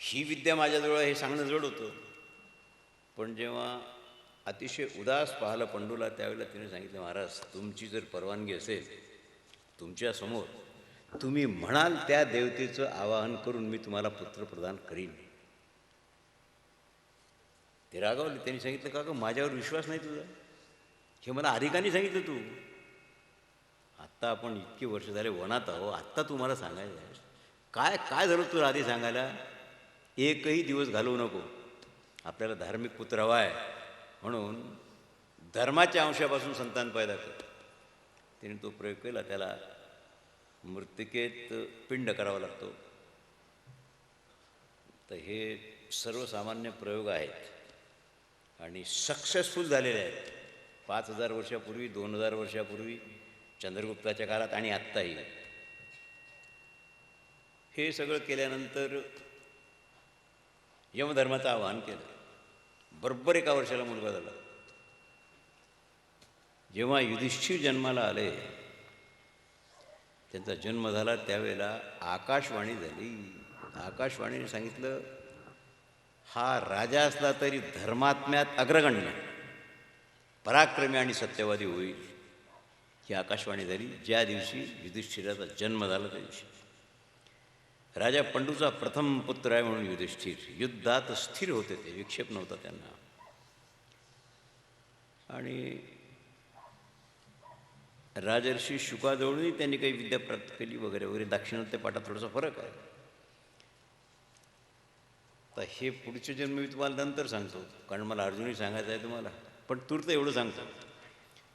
ही विद्या माझ्याजवळ हे सांगणं जड होतं. पण जेव्हा अतिशय उदास पाहिलं पंडूला, त्यावेळेला तिने सांगितलं, महाराज तुमची जर परवानगी असेल, तुमच्यासमोर तुम्ही म्हणाल त्या देवतेचं आवाहन करून मी तुम्हाला पुत्र प्रदान करीन. ते रागावले. त्यांनी सांगितलं, का गं माझ्यावर विश्वास नाही तुझा? हे मला अधिकाने सांगितलं तू. आत्ता आपण इतकी वर्ष झाले वनात आहो, आत्ता तू मला सांगायचं आहे काय काय झालं तुला आधी सांगायला? एकही दिवस घालवू नको. आपल्याला धार्मिक पुत्र हवा आहे, म्हणून धर्माच्या अंशापासून संतान पैदा कर. तिने तो प्रयोग केला. त्याला मृत्तिकेत पिंड करावा लागतो. तर हे सर्वसामान्य प्रयोग आहेत आणि सक्सेसफुल झालेले आहेत. 5000 वर्षापूर्वी, 2000 वर्षापूर्वी, चंद्रगुप्ताच्या काळात आणि आत्ताही. हे सगळं केल्यानंतर यमधर्माचं आवाहन केलं. बरोबर 1 वर्षाला मुलगा झाला. जेव्हा युधिष्ठिर जन्माला आले, त्यांचा जन्म झाला, त्यावेळेला आकाशवाणी झाली. आकाशवाणीने सांगितलं, हा राजा असला तरी धर्मात्म्यात अग्रगण्य, पराक्रमी आणि सत्यवादी होईल. ही आकाशवाणी झाली ज्या दिवशी युधिष्ठिराचा जन्म झाला त्या दिवशी. राजा पंडूचा प्रथम पुत्र आहे म्हणून युधिष्ठिर. युद्धात स्थिर होते ते, विक्षेप नव्हता त्यांना. आणि राजर्षी शुकाजवळूनही त्यांनी काही विद्या प्राप्त केली वगैरे वगैरे. दाक्षिणात्य पाठात थोडासा फरक आहे. तर हे पुढचे जन्म मी तुम्हाला नंतर सांगतो, कारण मला अर्जुनही सांगायचं आहे तुम्हाला. पण तूर्त एवढं सांगतो,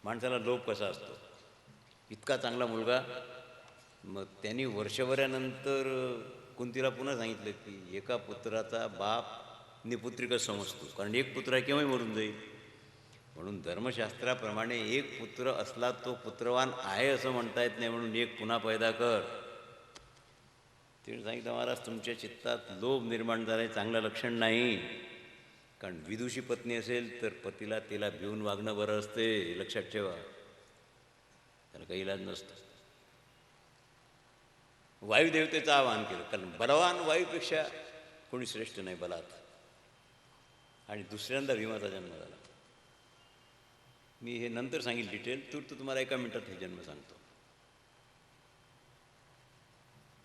माणसाला लोभ कसा असतो. इतका चांगला मुलगा, मग त्यांनी वर्षभरानंतर कुंतीला पुन्हा सांगितलं की एका पुत्राचा बाप निपुत्रिकच समजतो, कारण एक पुत्र केव्हाही मरून जाईल. म्हणून धर्मशास्त्राप्रमाणे एक पुत्र असला तो पुत्रवान आहे असं म्हणता येत नाही, म्हणून एक पुन्हा पैदा कर. तिने सांगितलं, महाराज तुमच्या चित्तात लोभ निर्माण झाला आहे, चांगलं लक्षण नाही. कारण विदुषी पत्नी असेल तर पतीला तिला भिवून वागणं बरं असते, लक्षात ठेवा. त्याला काही इलाज नसतो. वायुदेवतेचं आवाहन केलं, कारण बलवान वायूपेक्षा कोणी श्रेष्ठ नाही बलात. आणि दुसऱ्यांदा भीमाचा जन्म झाला. मी हे नंतर सांगेल डिटेल, तूर्त तुम्हाला 1 मिनिटात हे जन्म सांगतो.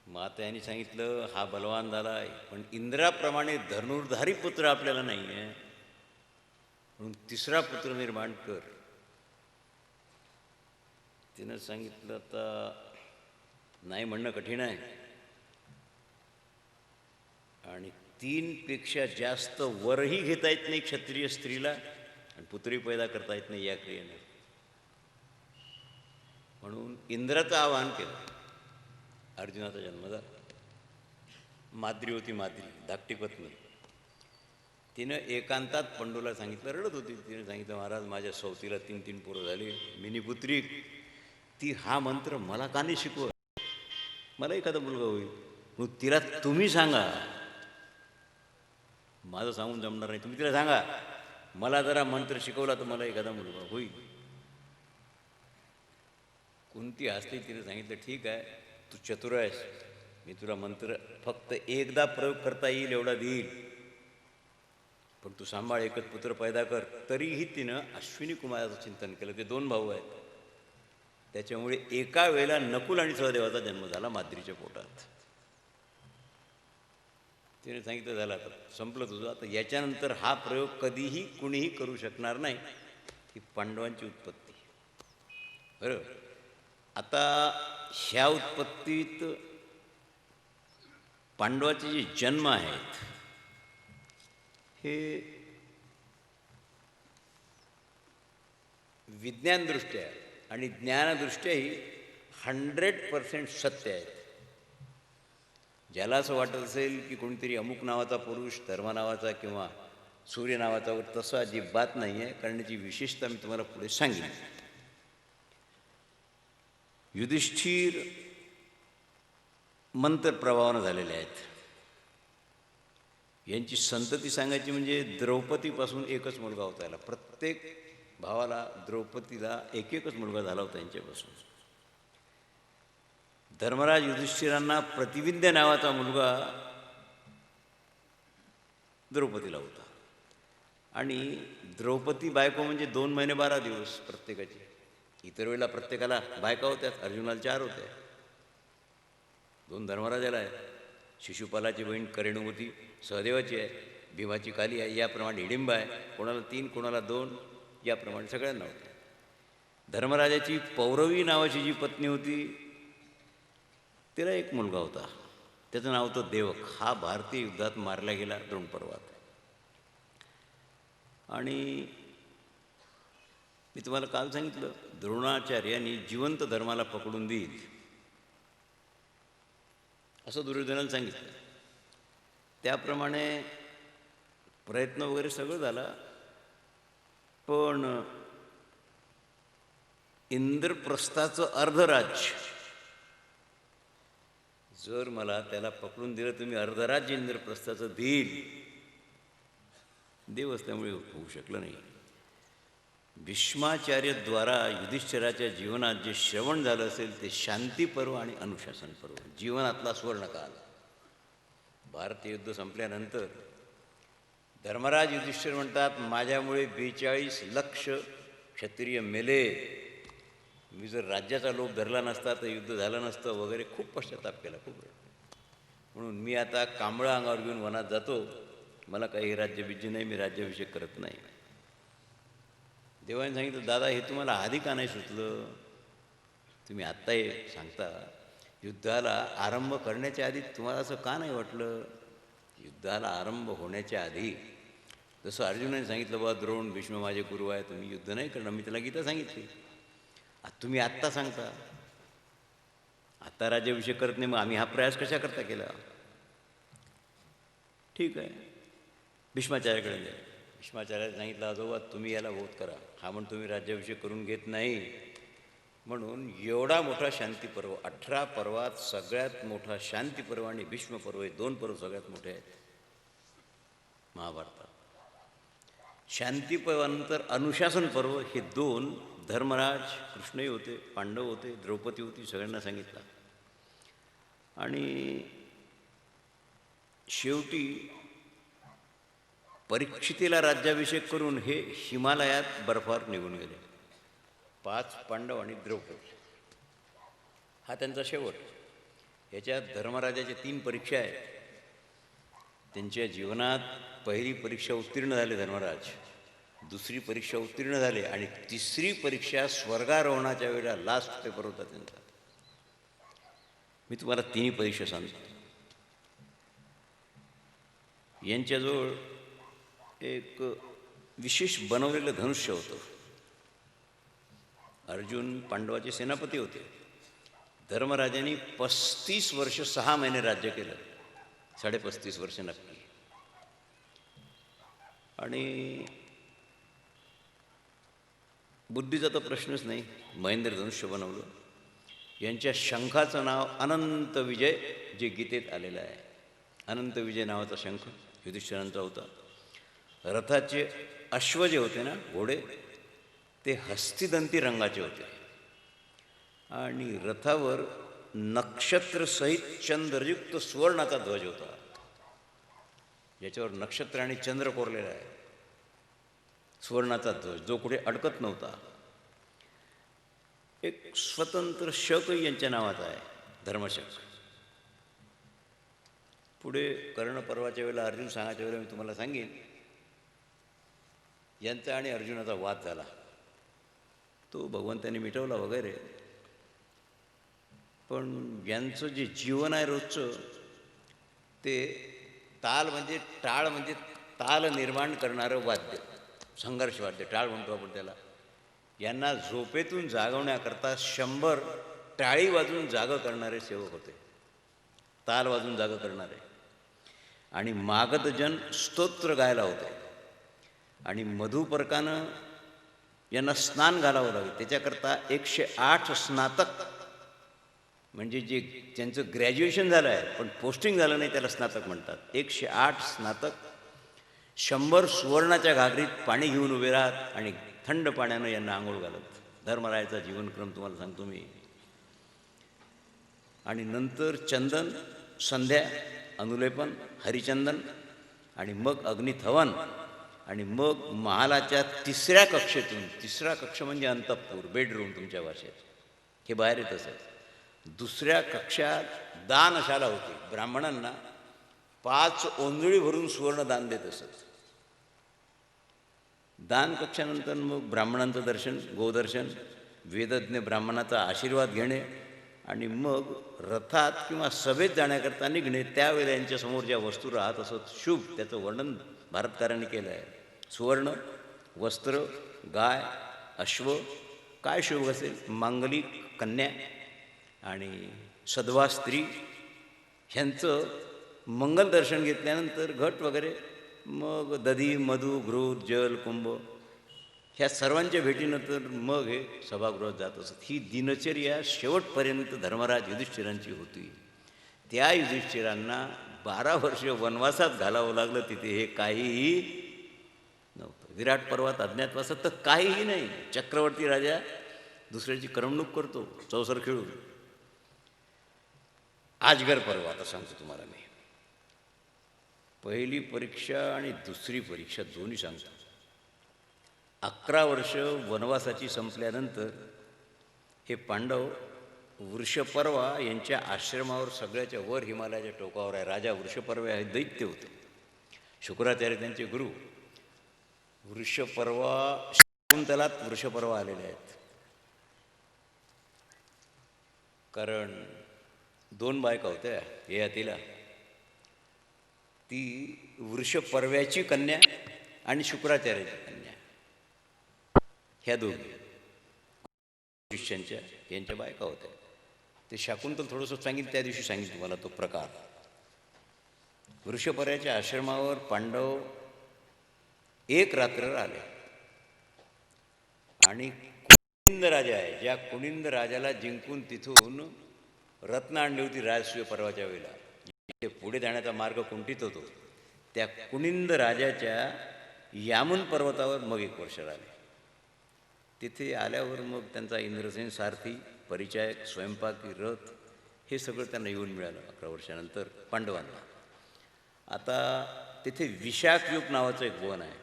मग आता यांनी सांगितलं हा बलवान झाला आहे, पण इंद्राप्रमाणे धनुर्धारी पुत्र आपल्याला नाही आहे, म्हणून 3रा पुत्र निर्माण कर. तिनं सांगितलं आता नाही म्हणणं कठीण आहे, आणि 3पेक्षा जास्त वरही घेता येत नाही क्षत्रिय स्त्रीला, आणि पुत्री पैदा करता येत नाही या क्रियेने. म्हणून इंद्राचं आवाहन केलं. अर्जुनाचा जन्म झाला. माद्री होती, माद्री धाकटी पत्नी. तिनं एकांतात पंडूला सांगितलं, रडत होती. तिने सांगितलं, महाराज माझ्या सौतीला 3 पोरं झाली, मिनी पुत्री. ती हा मंत्र मला का नाही शिकवत? मला एखादा मुलगा होईल. मग तिला तुम्ही सांगा, माझं सांगून जमणार नाही. तुम्ही तिला सांगा, मला जरा मंत्र शिकवला तर मला एखादा मुलगा होईल. कुंती हसली. तिने सांगितलं, ठीक आहे, तू चतुर आहेस, मी तुला मंत्र फक्त एकदा प्रयोग करता येईल एवढा देईल, पण तू सांभाळ, एकच पुत्र पैदा कर. तरीही तिनं अश्विनी कुमाराचं चिंतन केलं. ते 2 भाऊ आहेत. त्याच्यामुळे एका वेळेला नकुल आणि सहदेवाचा जन्म झाला माद्रीच्या पोटात. तिने सांगितलं, झालं आता संपलं तुझं. आता याच्यानंतर हा प्रयोग कधीही कुणीही करू शकणार नाही. ही पांडवांची उत्पत्ती. बरोबर. आता ह्या उत्पत्तीत पांडवाचे जे जन्म आहेत हे विज्ञानदृष्ट्या आणि ज्ञानदृष्ट्याही 100% सत्य आहेत. ज्याला असं वाटत असेल की कोणीतरी अमुक नावाचा पुरुष, धर्म नावाचा किंवा सूर्य नावाचा वगैरे, तसं अजिबात नाही आहे. कारण याची विशेषता मी तुम्हाला पुढे सांगेन. युधिष्ठिर मंत्रप्रभावानं झालेले आहेत. यांची संतती सांगायची म्हणजे द्रौपदीपासून एकच मुलगा होता. याला प्रत्येक भावाला, द्रौपदीला एकच मुलगा झाला होता यांच्यापासून. धर्मराज युधिष्ठिरांना प्रतिविंध्य नावाचा मुलगा द्रौपदीला होता. आणि द्रौपदी बायको म्हणजे 2 महिने 12 दिवस प्रत्येकाची. इतर वेळेला प्रत्येकाला बायका होत्या, अर्जुनाला 4 होत्या. 2 धर्मराजाला आहेत. शिशुपालाची बहीण करेणुमती सहदेवाची आहे, भीमाची काली आहे, याप्रमाणे हिडिंबा आहे, कोणाला 3 कोणाला 2, याप्रमाणे सगळ्यांना होत्या. धर्मराजाची पौरवी नावाची जी पत्नी होती तिला एक मुलगा होता, त्याचं नाव होतं देवक. हा भारतीय युद्धात मारला गेला द्रोणपर्वात. आणि मी तुम्हाला काल सांगितलं, द्रोणाचार्यांनी जिवंत धर्माला पकडून देईल असं दुर्योधनाला सांगितलं. त्याप्रमाणे प्रयत्न वगैरे सगळं झाला, पण इंद्रप्रस्थाचं अर्धराज्य जर मला त्याला पकडून दिलं तर मी अर्धराज्य इंद्रप्रस्थाचं देईल. देव असल्यामुळे होऊ शकलं नाही. भीष्माचार्यद्वारा युधिष्ठिराच्या जीवनात जे श्रवण झालं असेल ते शांतीपर्व आणि अनुशासन पर्व, जीवनातला सुवर्णकाल. भारतीय युद्ध संपल्यानंतर धर्मराज युधिष्ठिर म्हणतात, माझ्यामुळे 42 लक्ष क्षत्रिय मेले, मी जर राज्याचा लोभ धरला नसता तर युद्ध झालं नसतं वगैरे. खूप पश्चाताप केला, खूप. म्हणून मी आता कांबळं अंगावर घेऊन वनात जातो, मला काही राज्यबिज्य नाही, मी राज्याभिषेक करत नाही. देवाने सांगितलं, दादा हे तुम्हाला आधी का नाही सुचलं? तुम्ही आत्ता हे सांगता, युद्धाला आरंभ करण्याच्या आधी तुम्हाला असं का नाही वाटलं? युद्धाला आरंभ होण्याच्या आधी जसं अर्जुनाने सांगितलं, बाबा द्रोण भीष्म माझे गुरु आहे, तुम्ही युद्ध नाही करणार, मी त्याला गीता सांगितली. तुम्ही आत्ता सांगता आत्ता राज्याभिषेक करत नाही, मग आम्ही हा प्रयास कशा करता केला? ठीक आहे, भीष्माचार्याकडे द्या. भीष्माचार्याने सांगितलं, आजोबा तुम्ही याला वोट करा. हा म्हणून तुम्ही राज्याभिषेक करून घेत नाही. म्हणून एवढा मोठा शांतीपर्व, 18 पर्वात सगळ्यात मोठा शांतीपर्व आणि भीष्मपर्व, हे 2 पर्व सगळ्यात मोठे आहेत महाभारतात. शांतीपर्वानंतर अनुशासन पर्व, हे 2 धर्मराज, कृष्णही होते, पांडव होते, द्रौपदी होती, सगळ्यांना सांगितलं. आणि शेवटी परीक्षितीला राज्याभिषेक करून हे हिमालयात बर्फावर निघून गेले. 5 पांडव आणि द्रौपदी, हा त्यांचा शेवट. ह्याच्यात धर्मराजाच्या 3 परीक्षा आहेत. त्यांच्या जीवनात पहिली परीक्षा उत्तीर्ण झाले धर्मराज, दुसरी परीक्षा उत्तीर्ण झाले, आणि तिसरी परीक्षा स्वर्गारोहणाच्या वेळेला लास्ट पेपर होता त्यांचा. मी तुम्हाला 3 परीक्षा सांगतो. यांच्याजवळ एक विशेष बनवलेलं धनुष्य होतं. अर्जुन पांडवाचे सेनापती होते. धर्मराजांनी 35 वर्ष 6 महिने राज्य केलं, 35.5 वर्ष नक्की. आणि बुद्धीचा तर प्रश्नच नाही, महेंद्र धनुष्य बनवलं. यांच्या शंखाचं नाव अनंत विजय, जे गीतेत आलेलं आहे. अनंत विजय नावाचा शंख युधिष्ठिरांचा होता. रथाचे अश्व जे होते ना, घोडे, ते हस्तिदंती रंगाचे होते. आणि रथावर नक्षत्रसहित चंद्रयुक्त सुवर्णाचा ध्वज होता, ज्याच्यावर नक्षत्र आणि चंद्र कोरलेला आहे. सुवर्णाचा ध्वज जो कुठे अडकत नव्हता. एक स्वतंत्र शकही यांच्या नावाचा आहे, धर्मशक. पुढे कर्णपर्वाच्या वेळेला, अर्जुन सांगायच्या वेळेला मी तुम्हाला सांगेन, यांचा आणि अर्जुनाचा वाद झाला. तो भगवंतांनी मिटवला वगैरे. पण यांचं जे जीवन आहे रोजचं, ते ताल म्हणजे टाळ, म्हणजे ताल निर्माण करणारं वाद्य, संघर्ष वाद्य, टाळ म्हणतो आपण त्याला. यांना झोपेतून जागवण्याकरता 100 टाळी वाजून जागं करणारे सेवक होते, ताल वाजून जागं करणारे. आणि मागधजन स्तोत्र गायला होते. आणि मधुपर्कानं यांना स्नान घालावं लागेल. त्याच्याकरता 108 स्नातक, म्हणजे जे त्यांचं ग्रॅज्युएशन झालं आहे पण पोस्टिंग झालं नाही त्याला स्नातक म्हणतात. 108 स्नातक 100 सुवर्णाच्या घागरीत पाणी घेऊन उभे राहत आणि थंड पाण्यानं यांना आंघोळ घालत. धर्मरायाचा जीवनक्रम तुम्हाला सांगतो मी. आणि नंतर चंदन, संध्या, अनुलेपन, हरिचंदन आणि मग अग्निथवन, आणि मग महालाच्या तिसऱ्या कक्षेतून, तिसरा कक्ष म्हणजे अंतःपूर, बेडरूम तुमच्या भाषेत, हे बाहेर येत असत. दुसऱ्या कक्षात दानशाला होती. ब्राह्मणांना 5 ओंजळी भरून सुवर्ण दान देत असत. दान कक्षानंतर मग ब्राह्मणांचं दर्शन, गोदर्शन, वेदज्ञ ब्राह्मणाचा आशीर्वाद घेणे, आणि मग रथात किंवा सभेत जाण्याकरता निघणे. त्यावेळेला यांच्यासमोर ज्या वस्तू राहत असत शुभ, त्याचं वर्णन भारतकारांनी केलं आहे. सुवर्ण, वस्त्र, गाय, अश्व, काय शुभ असेल, मांगलिक, कन्या आणि सद्वा स्त्री, ह्यांचं मंगल दर्शन घेतल्यानंतर घट वगैरे, मग दधी, मधु, घृत, जल, कुंभ, ह्या सर्वांच्या भेटीनंतर मग हे सभागृहात जात असत. ही दिनचर्या शेवटपर्यंत धर्मराज युधिष्ठिरांची होती. त्या युधिष्ठिरांना 12 वर्ष वनवासात घालावं लागलं. तिथे हे काहीही नव्हतं. विराट पर्वात अज्ञातवासात तर काहीही नाही. चक्रवर्ती राजा दुसऱ्याची करमणूक करतो चौसर खेळून. आजगर पर्व आता सांगतो तुम्हाला मी. पहिली परीक्षा आणि दुसरी परीक्षा दोन्ही सांगतो. 11 वर्ष वनवासाची संपल्यानंतर हे पांडव वृषपर्वा यांच्या आश्रमावर, सगळ्याच्या वर हिमालयाच्या टोकावर आहे. राजा वृषपर्वा हे दैत्य होते. शुक्राचार्य त्यांचे गुरु. वृषपर्वा, शकुंतलात वृषपर्वा आलेले आहेत. कारण 2 बायका होत्या ययातीला, ती वृषपर्व्याची कन्या आणि शुक्राचार्याची कन्या, ह्या दोघी शिष्यांच्या यांच्या बायका होत्या. ते शाकुंतल थोडंसं सांगितलं, त्या दिवशी सांगितलं तुम्हाला तो प्रकार. वृषपर्व्याच्या आश्रमावर पांडव एक रात्र राहिले. आणि कुनिंद राजा आहे, ज्या कुनिंद राजाला जिंकून तिथून रत्न आणली होती राजसूय पर्वाच्या वेळेला, ते पुढे जाण्याचा मार्ग कुंठित होतो, त्या कुनिंद राजाच्या यामुन पर्वतावर मग 1 वर्ष राहिले. तिथे आल्यावर मग त्यांचा इंद्रसेन सारथी, परिचायक, स्वयंपाकी, रथ, हे सगळं त्यांना येऊन मिळालं 11 वर्षानंतर पांडवांना. आता तिथे विशाखयूप नावाचं एक वन आहे.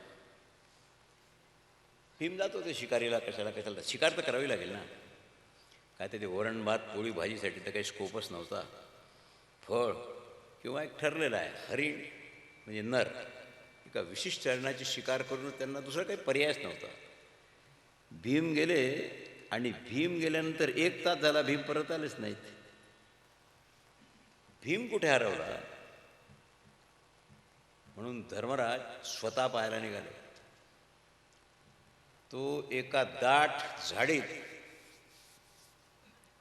भीम जात होते शिकारीला. कशाला कशाला, शिकार तर करावी लागेल ना. काय ते वरण भात पोळी भाजीसाठी तर काही स्कोपच नव्हता. फळ किंवा एक ठरलेलं आहे, हरिण म्हणजे नर, एका विशिष्ट हरणाची शिकार करून त्यांना दुसरा काही पर्यायच नव्हता. भीम गेले, आणि भीम गेल्यानंतर 1 तास झाला, भीम परत आलेच नाहीत. भीम कुठे हरवला म्हणून धर्मराज स्वतः पाहायला निघाले. तो एका दाट झाडीत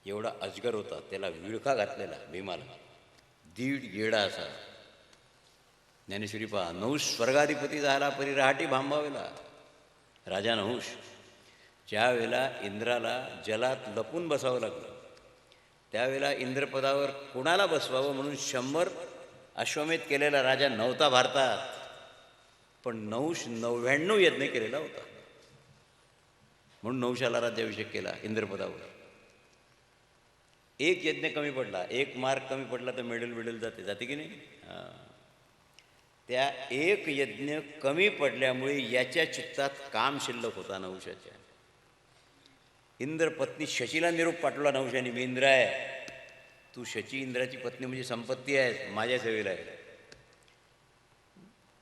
एवढा अजगर होता, त्याला विळखा घातलेला भीमाला, 1.5 गेडा असा. ज्ञानेश्वरी पहा, नहुष स्वर्गाधिपती झाला परी रहाटी भांबावेला. राजा नहुष ज्या वेळेला इंद्राला जलात लपून बसावं लागलं, त्यावेळेला इंद्रपदावर कुणाला बसवावं म्हणून 100 अश्वमेध केलेला राजा नव्हता भारतात. पण नहुष 99 यज्ञ केलेला होता, म्हणून नहुषाला राज्याभिषेक केला इंद्रपदावर. 1 यज्ञ कमी पडला, 1 मार्क कमी पडला तर मेडल जाते की नाही. त्या 1 यज्ञ कमी पडल्यामुळे याच्या चित्तात काम शिल्लक होता नहुषाच्या. इंद्रपत्नी शचीला निरोप पाठवला नहुषाने, मी इंद्र आहे, तू शची इंद्राची पत्नी म्हणजे संपत्ती आहे, माझ्या सेवेला आहे.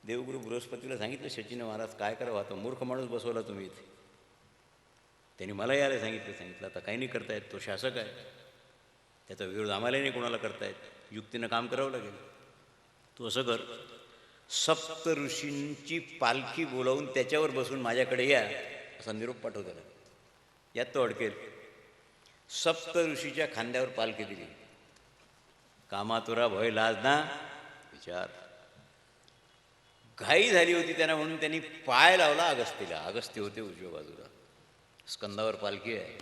देवगुरु बृहस्पतीला सांगितलं शचीने, महाराज काय करावं, आता मूर्ख माणूस बसवला तुम्ही इथे. त्यांनी मला यायला सांगितलं, आता काही नाही करतायत, तो शासक आहे, त्याचा विरोध आम्हालाही नाही कोणाला करतायत, युक्तीनं काम करावं लागेल. तू असं कर, 7 ऋषींची पालखी बोलावून त्याच्यावर बसून माझ्याकडे या, असा निरोप पाठव त्याला. यात तो अडकेल. 7 ऋषीच्या खांद्यावर पालखी दिली. कामातुरा भय लाजना विचार. घाई झाली होती त्यांना, म्हणून त्यांनी पाय लावला अगस्तीला. अगस्त्य होते उजव्या बाजूला, स्कंदावर पालखी आहे,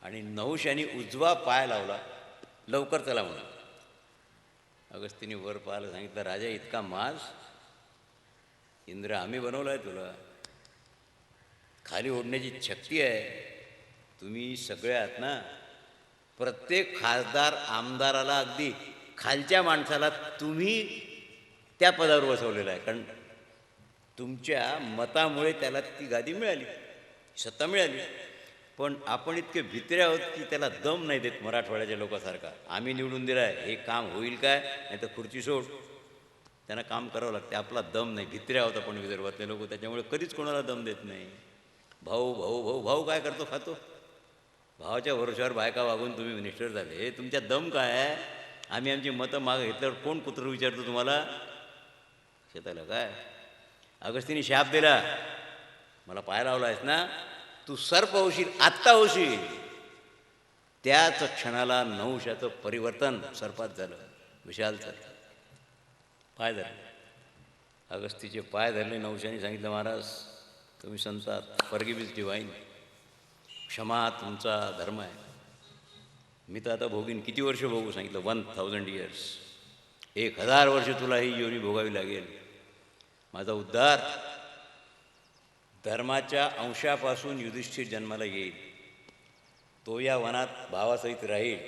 आणि नहुषाने उजवा पाय लावला, लवकर चला म्हणून. अगस्तीने वर पाहायला सांगितलं, राजा इतका माज, इंद्र आम्ही बनवला आहे तुला, खाली ओढण्याची शक्ती आहे, तुम्ही सगळे आहात ना. प्रत्येक खासदार आमदाराला, अगदी खालच्या माणसाला तुम्ही त्या पदावर बसवलेला आहे. कारण तुमच्या मतामुळे त्याला ती गादी मिळाली, सत्ता मिळाली. पण आपण इतके भित्रे आहोत की त्याला दम नाही देत मराठवाड्याच्या लोकांसारखा. आम्ही निवडून दिला आहे, हे काम होईल काय, नाही तर खुर्ची सोड. त्यांना काम करावं लागते, आपला दम नाही. भित्रे आहोत आपण विदर्भातले लोक, त्याच्यामुळे कधीच कोणाला दम देत नाही. भाऊ भाऊ भाऊ भाऊ काय करतो, खातो. भावाच्या भरोश्यावर बायका वागून तुम्ही मिनिस्टर झाले, तुमच्या दम काय आहे? आम्ही आमची मतं मागं घेतल्यावर कोण कुत्रं विचारतो तुम्हाला? शेताला काय अगस्तीने शाप दिला, मला पाय लावला आहेस ना, तू सर्प होशील, आत्ता होशील. त्याच क्षणाला नहुषाचं परिवर्तन सर्पात झालं. विशाल झालं, पाय धरले. अगस्तीचे पाय धरले. नहुषाने सांगितलं, महाराज तुम्ही संतात, फॉरगिव्ह डिवाइन, क्षमा तुमचा धर्म आहे. मी तर आता भोगीन, किती वर्ष भोगू? सांगितलं 1000 years, 1000 वर्ष तुला ही योनी भोगावी लागेल. माझा उद्धार धर्माच्या अंशापासून युधिष्ठिर जन्माला येईल. तो या वनात भावासहित राहील.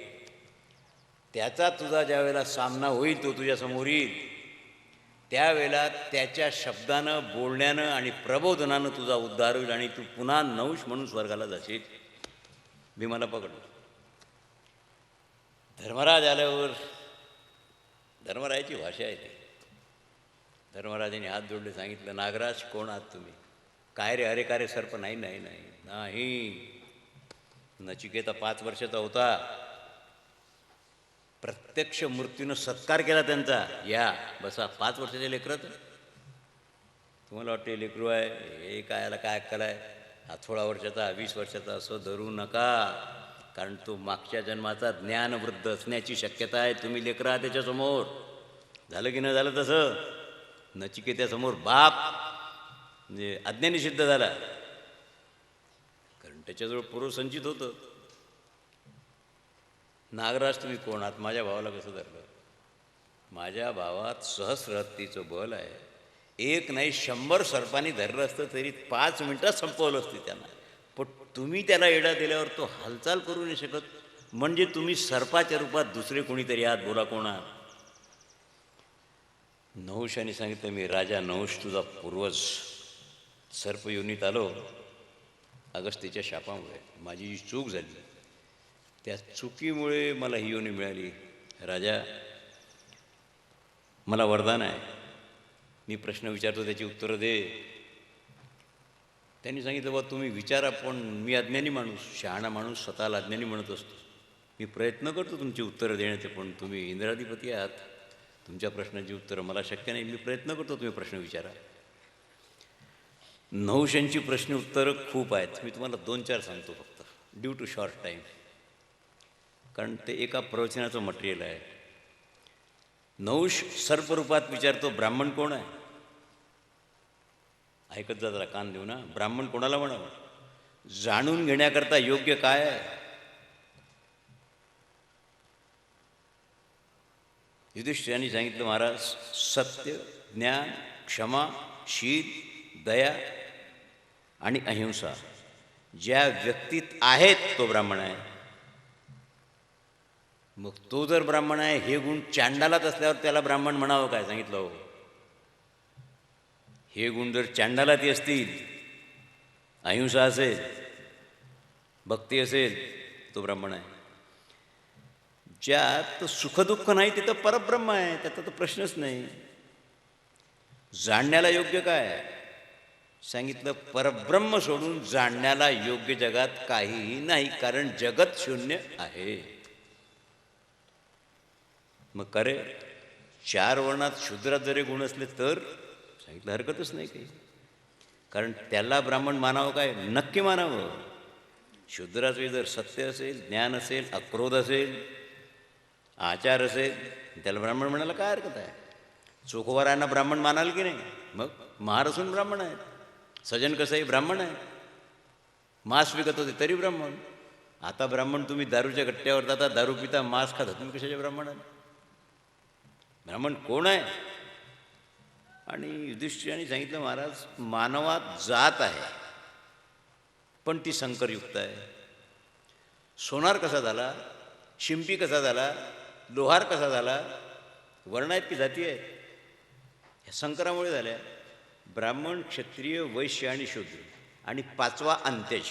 त्याचा तुझा ज्या वेळेला सामना होईल, तो तुझ्यासमोर येईल, त्यावेळेला त्याच्या शब्दानं, बोलण्यानं आणि प्रबोधनानं तुझा उद्धार होईल आणि तू पुन्हा नहुष म्हणून स्वर्गाला जाशील. भीमाला पकडलं. धर्मराज आल्यावर धर्मराजाची भाषा आहे ती. धर्मराजाने हात जोडले, सांगितलं, नागराज कोण आहात तुम्ही? काय रे, अरे का रे सर्प? नाही नाही नाही नाही. नचिकेता 5 वर्षाचा होता, प्रत्यक्ष मृत्यूनं सत्कार केला त्यांचा. या बसा. 5 वर्षाच्या लेकरात तुम्हाला वाटते लेकरू आहे, हे काय, याला काय अक्कल आहे? हा 16 वर्षाचा, 20 वर्षाचा असं धरू नका, कारण तो मागच्या जन्माचा ज्ञानवृद्ध असण्याची शक्यता आहे. तुम्ही लेकरं आहात त्याच्यासमोर. झालं की न झालं तसं? नचिकेत्यासमोर बाप म्हणजे अज्ञानी सिद्ध झाला, कारण त्याच्याजवळ पूर्वसंचित होतं. नागराज तुम्ही कोण आहात? माझ्या भावाला कसं धरलं? माझ्या भावात सहस्रहत्तीचं बल आहे. एक नाही 100 सर्पांनी धरलं असतं तरी 5 मिनटात संपवलं असतं त्यांना. पण तुम्ही त्याला एडा दिल्यावर तो हालचाल करू नाही शकत. म्हणजे तुम्ही सर्पाच्या रूपात दुसरे कोणीतरी आहात. बोला कोण आहात? नहुषाने सांगितलं, मी राजा नहुष, तुझा पूर्वज. सर्पयोनीत आलो अगस्तीच्या शापामुळे. माझी जी चूक झाली, त्या चुकीमुळे मला ही योनी मिळाली. राजा, मला वरदान आहे, मी प्रश्न विचारतो त्याची उत्तरं दे. त्यांनी सांगितलं, बा तुम्ही विचारा, पण मी अज्ञानी माणूस, शहाणा माणूस स्वतःला अज्ञानी म्हणत असतो. मी प्रयत्न करतो तुमची उत्तरं देण्याचे, पण तुम्ही इंद्राधिपती आहात, तुमच्या प्रश्नाची उत्तरं मला शक्य नाही. मी प्रयत्न करतो, तुम्ही प्रश्न विचारा. नहुषांची प्रश्न उत्तरं खूप आहेत. मी तुम्हाला 2-4 सांगतो फक्त, ड्यू टू शॉर्ट टाईम, कारण ते एका प्रवचनाचं मटेरियल आहे. नहुष सर्परूपात विचारतो, ब्राह्मण कोण आहे? ऐकत जा जरा, कान देऊ ना. ब्राह्मण कोणाला म्हणावं? जाणून घेण्याकरता योग्य काय आहे? युधिष्ठिरांनी सांगितलं, महाराज सत्य, ज्ञान, क्षमा, शील, दया आणि अहिंसा ज्या व्यक्तीत आहेत तो ब्राह्मण आहे. मग तो जर ब्राह्मण आहे, हे गुण चांडालात असल्यावर त्याला ब्राह्मण म्हणावं काय? सांगितलं हो, हे गुण जर चांडालात असतील, अहिंसा असेल, भक्ती असेल, तो ब्राह्मण आहे. ज्यात सुखदुःख नाही तिथं परब्रह्म आहे, त्याचा तर प्रश्नच नाही. जाणण्याला योग्य काय? सांगितलं, परब्रह्म सोडून जाणण्याला योग्य जगात काहीही नाही, कारण जगत शून्य आहे. मग करे 4 वर्णात शूद्रात जरी गुण असले तर सांगितलं हरकतच नाही काही, कारण त्याला ब्राह्मण मानावं काय? नक्की मानावं. शूद्राचे जर सत्य असेल, ज्ञान असेल, अक्रोध असेल, आचार असेल, त्याला ब्राह्मण म्हणायला काय हरकत आहे? चोखवारांना ब्राह्मण मानाल की नाही? मग महार असून ब्राह्मण आहेत. सजन कसाई ब्राह्मण आहे, मांस विकत होते तरी ब्राह्मण. आता ब्राह्मण तुम्ही दारूच्या गट्ट्यावर जाता, दारू पिता, मांस खाता, तुम्ही कशाचे ब्राह्मण आहे? ब्राह्मण कोण आहे? आणि युधिष्ठिरांनी सांगितलं, महाराज मानवात जात आहे, पण ती संकरयुक्त आहे. सोनार कसा झाला, शिंपी कसा झाला, लोहार कसा झाला? वर्ण आहेत की जाती आहेत? ह्या संकरामुळे झाल्या. ब्राह्मण, क्षत्रिय, वैश्य आणि शूद्र, आणि पाचवा अंत्यज,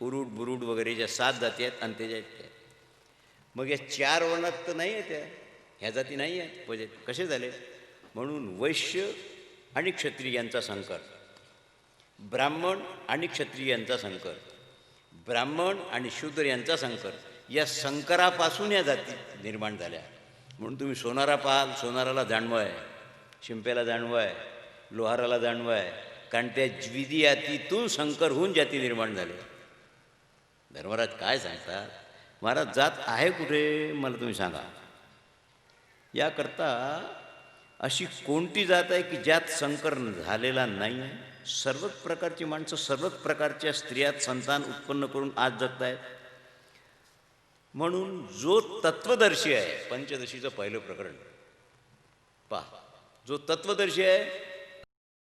उरुड बुरुड वगैरे ज्या 7 जाती आहेत अंत्यज आहेत त्या. मग या 4 वर्णात तर नाही आहे त्या, ह्या जाती नाही आहेत. म्हणजे कसे झाले? म्हणून वैश्य आणि क्षत्रियांचा संकर, ब्राह्मण आणि क्षत्रियांचा संकर, ब्राह्मण आणि शूद्र यांचा संकर, या संकरापासून या जाती निर्माण झाल्या. म्हणून तुम्ही सोनारा पाहाल, सोनाराला जाणवं आहे, शिंप्याला जाणवं आहे, लोहाराला जाणवं आहे, कारण त्या द्वितीयातीतून संकर होऊन जाती निर्माण झाले. धर्मराज काय सांगतात? महाराज जात आहे कुठे मला तुम्ही सांगा. याकरता अशी कोणती जात आहे की ज्यात संकर झालेला नाही आहे? सर्वच प्रकारची माणसं सर्वच प्रकारच्या स्त्रियात संतान उत्पन्न करून आज जगत आहेत. म्हणून जो तत्वदर्शी आहे, पंचदशीचं पहिलं प्रकरण पहा, जो तत्वदर्शी आहे